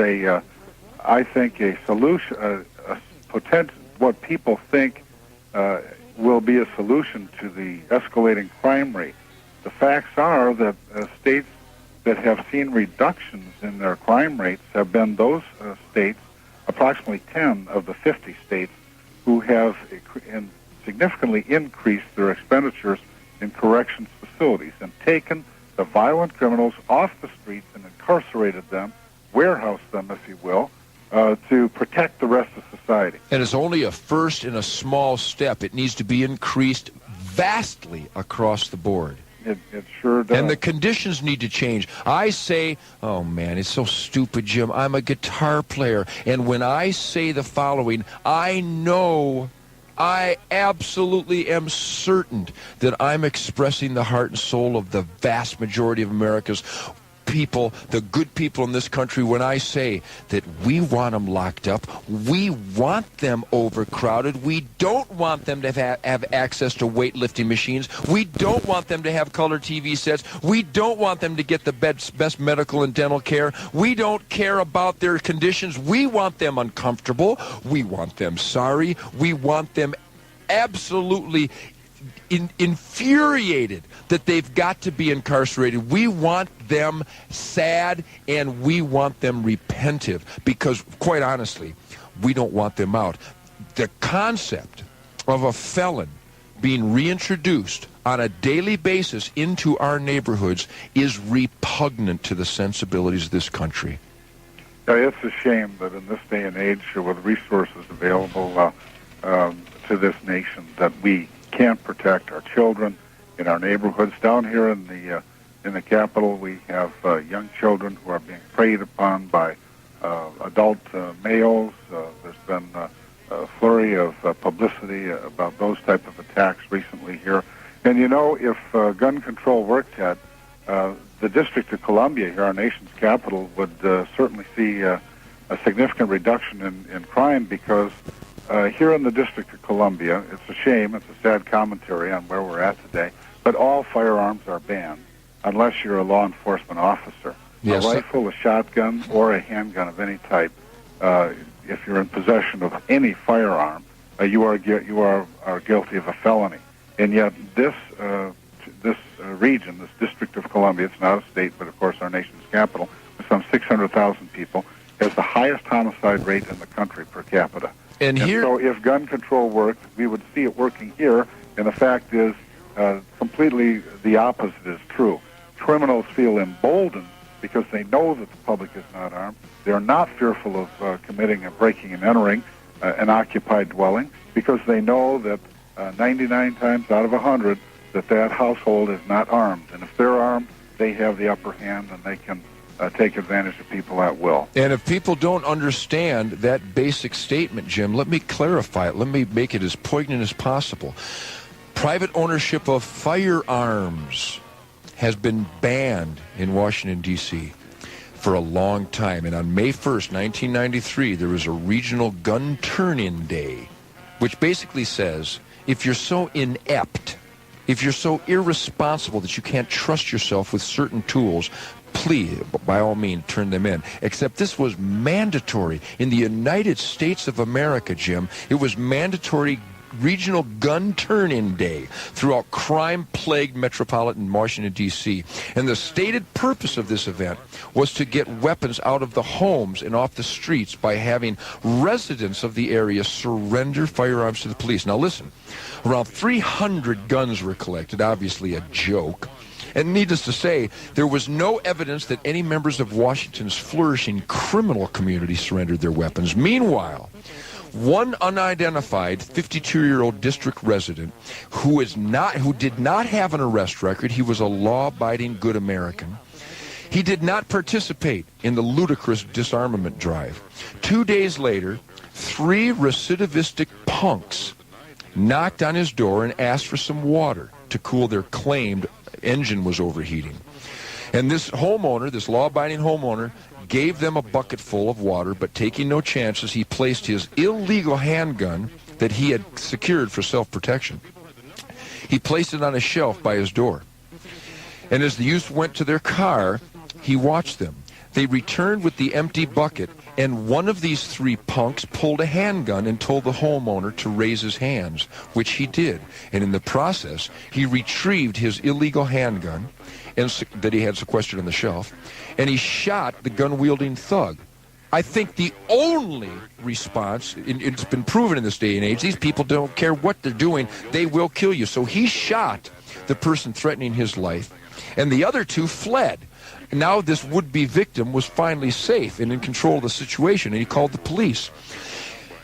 I think, a solution, what people think will be a solution to the escalating crime rate. The facts are that states that have seen reductions in their crime rates have been those states, approximately 10 of the 50 states, who have significantly increased their expenditures in corrections facilities and taken the violent criminals off the streets and incarcerated them, warehoused them, if you will, to protect the rest of society. And it's only a first and a small step. It needs to be increased vastly across the board. It sure does. And the conditions need to change. I say, oh man, it's so stupid, Jim. I'm a guitar player. And when I say the following, I absolutely am certain that I'm expressing the heart and soul of the vast majority of America's people, the good people in this country, when I say that we want them locked up, we want them overcrowded, we don't want them to have access to weightlifting machines, we don't want them to have color TV sets, we don't want them to get the best medical and dental care, we don't care about their conditions, we want them uncomfortable, we want them sorry, we want them absolutely infuriated that they've got to be incarcerated. We want them sad, and we want them repentive, because, quite honestly, we don't want them out. The concept of a felon being reintroduced on a daily basis into our neighborhoods is repugnant to the sensibilities of this country. It's a shame that in this day and age, with resources available to this nation, that we can't protect our children in our neighborhoods. Down here in the Capitol, we have young children who are being preyed upon by adult males. There's been a flurry of publicity about those type of attacks recently here. And if gun control worked, Ted, the District of Columbia here, our nation's capital, would certainly see a significant reduction in crime, because here in the District of Columbia, it's a shame, it's a sad commentary on where we're at today, but all firearms are banned unless you're a law enforcement officer. Yes. A rifle, a shotgun, or a handgun of any type, if you're in possession of any firearm, you are guilty of a felony. And yet this region, this District of Columbia, it's not a state, but of course our nation's capital, with some 600,000 people, has the highest homicide rate in the country per capita. And so if gun control worked, we would see it working here, and the fact is completely the opposite is true. Criminals feel emboldened because they know that the public is not armed. They're not fearful of committing a breaking and entering an occupied dwelling, because they know that 99 times out of 100 that household is not armed. And if they're armed, they have the upper hand and they can take advantage of people at will. And if people don't understand that basic statement, Jim, let me clarify it. Let me make it as poignant as possible. Private ownership of firearms has been banned in Washington, D.C. for a long time. And on May 1st, 1993, there was a regional gun turn-in day, which basically says, if you're so inept, if you're so irresponsible that you can't trust yourself with certain tools, please, by all means, turn them in. Except this was mandatory. In the United States of America, Jim, it was mandatory regional gun turn-in day throughout crime-plagued metropolitan Washington, D.C. And the stated purpose of this event was to get weapons out of the homes and off the streets by having residents of the area surrender firearms to the police. Now listen, around 300 guns were collected, obviously a joke. And needless to say, there was no evidence that any members of Washington's flourishing criminal community surrendered their weapons. Meanwhile, one unidentified 52-year-old district resident who did not have an arrest record, he was a law-abiding good American. He did not participate in the ludicrous disarmament drive. 2 days later, 3 recidivistic punks knocked on his door and asked for some water to cool their claimed engine was overheating. And this homeowner, this law-abiding homeowner, gave them a bucket full of water, but taking no chances, he placed his illegal handgun that he had secured for self-protection. He placed it on a shelf by his door. And as the youth went to their car, he watched them. They returned with the empty bucket, and one of these 3 punks pulled a handgun and told the homeowner to raise his hands, which he did. And in the process, he retrieved his illegal handgun that he had sequestered on the shelf, and he shot the gun-wielding thug. I think the only response, it's been proven in this day and age, these people don't care what they're doing, they will kill you. So he shot the person threatening his life, and the other 2 fled. Now this would-be victim was finally safe and in control of the situation, and he called the police.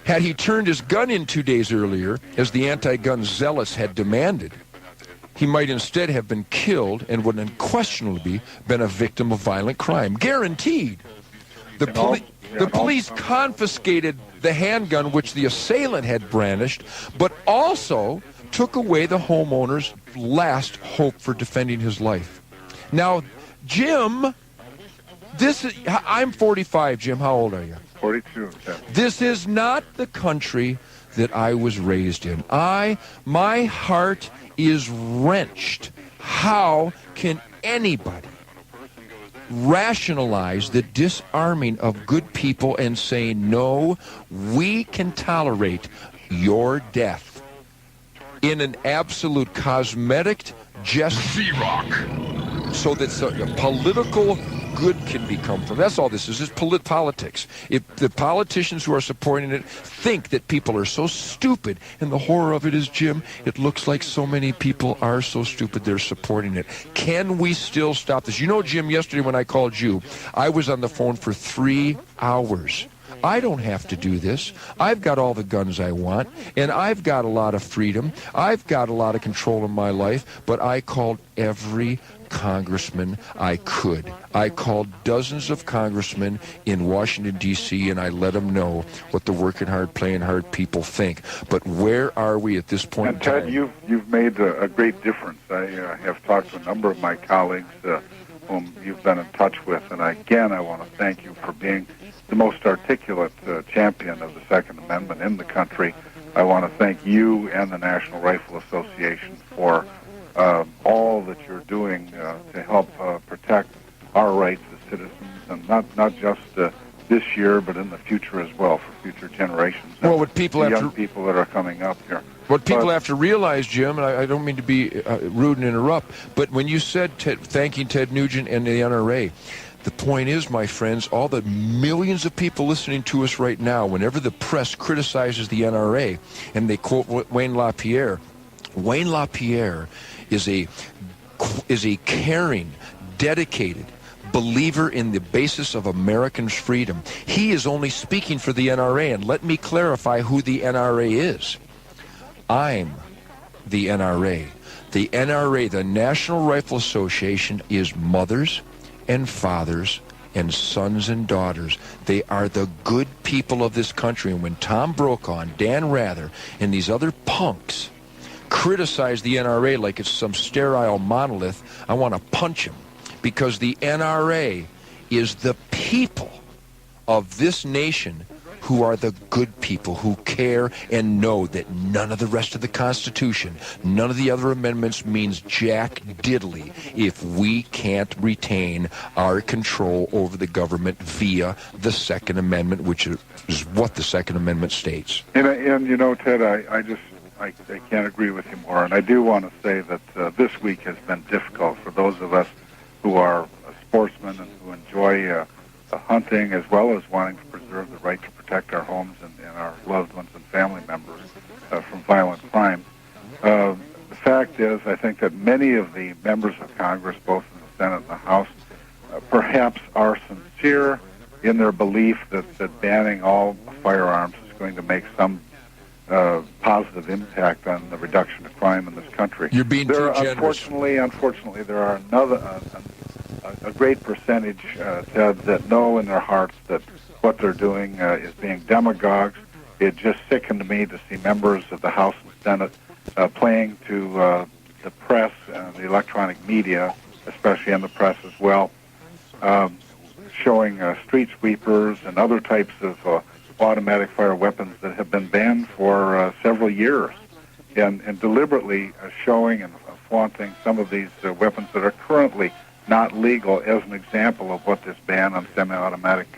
Had he turned his gun in 2 days earlier, as the anti-gun zealots had demanded, he might instead have been killed and would unquestionably been a victim of violent crime. Guaranteed. The police confiscated the handgun which the assailant had brandished, but also took away the homeowner's last hope for defending his life. Now, Jim, I'm 45, Jim. How old are you? 42. This is not the country that I was raised in. My heart is wrenched. How can anybody rationalize the disarming of good people and say, no, we can tolerate your death in an absolute cosmetic gesture so that a political good can become from. That's all this is politics. If the politicians who are supporting it think that people are so stupid, and the horror of it is, Jim, it looks like so many people are so stupid they're supporting it. Can we still stop this? You know, Jim, yesterday when I called you, I was on the phone for 3 hours. I don't have to do this. I've got all the guns I want, and I've got a lot of freedom. I've got a lot of control in my life, but I called every congressman I could. I called dozens of congressmen in Washington, D.C., and I let them know what the working hard, playing hard people think. But where are we at this point in time? Ted, you've made a great difference. I have talked to a number of my colleagues whom you've been in touch with, and again, I want to thank you for being the most articulate champion of the Second Amendment in the country. I want to thank you and the National Rifle Association for all that you're doing to help protect our rights as citizens, and not just this year, but in the future as well, for future generations. Well, what people the have young people that are coming up here. What people have to realize, Jim, and I don't mean to be rude and interrupt, but when you said thanking Ted Nugent and the NRA, the point is, my friends, all the millions of people listening to us right now, whenever the press criticizes the NRA and they quote Wayne LaPierre is a caring, dedicated believer in the basis of American freedom. He is only speaking for the NRA, and let me clarify who the NRA is. I'm the NRA. The NRA, the National Rifle Association, is mothers and fathers and sons and daughters. They are the good people of this country. And when Tom Brokaw and Dan Rather and these other punks criticize the NRA like it's some sterile monolith, I want to punch them, because the NRA is the people of this nation who are the good people, who care and know that none of the rest of the Constitution, none of the other amendments means jack diddly if we can't retain our control over the government via the Second Amendment, which is what the Second Amendment states. And you know, Ted, I can't agree with you more. And I do want to say that this week has been difficult for those of us who are sportsmen and who enjoy hunting, as well as wanting to preserve the right to protect our homes and our loved ones and family members from violent crime. The fact is, I think that many of the members of Congress, both in the Senate and the House, perhaps are sincere in their belief that banning all firearms is going to make some positive impact on the reduction of crime in this country. You're being too generous. Unfortunately, there are a great percentage, Ted, that know in their hearts that what they're doing is being demagogues. It just sickened me to see members of the House and Senate playing to the press and the electronic media, especially in the press as well, showing street sweepers and other types of automatic fire weapons that have been banned for several years, and deliberately showing and flaunting some of these weapons that are currently not legal as an example of what this ban on semi-automatic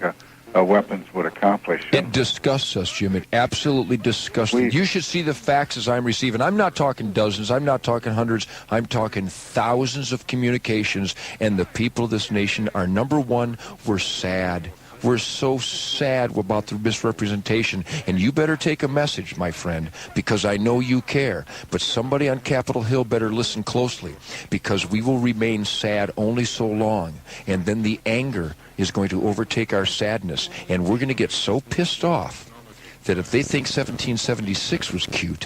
weapons would accomplish. It disgusts us, Jim. It absolutely disgusts us. You should see the faxes I'm receiving. I'm not talking dozens. I'm not talking hundreds. I'm talking thousands of communications, and the people of this nation are, number one, we're sad. We're so sad about the misrepresentation, and you better take a message, my friend, because I know you care. But somebody on Capitol Hill better listen closely, because we will remain sad only so long, and then the anger is going to overtake our sadness, and we're going to get so pissed off that if they think 1776 was cute,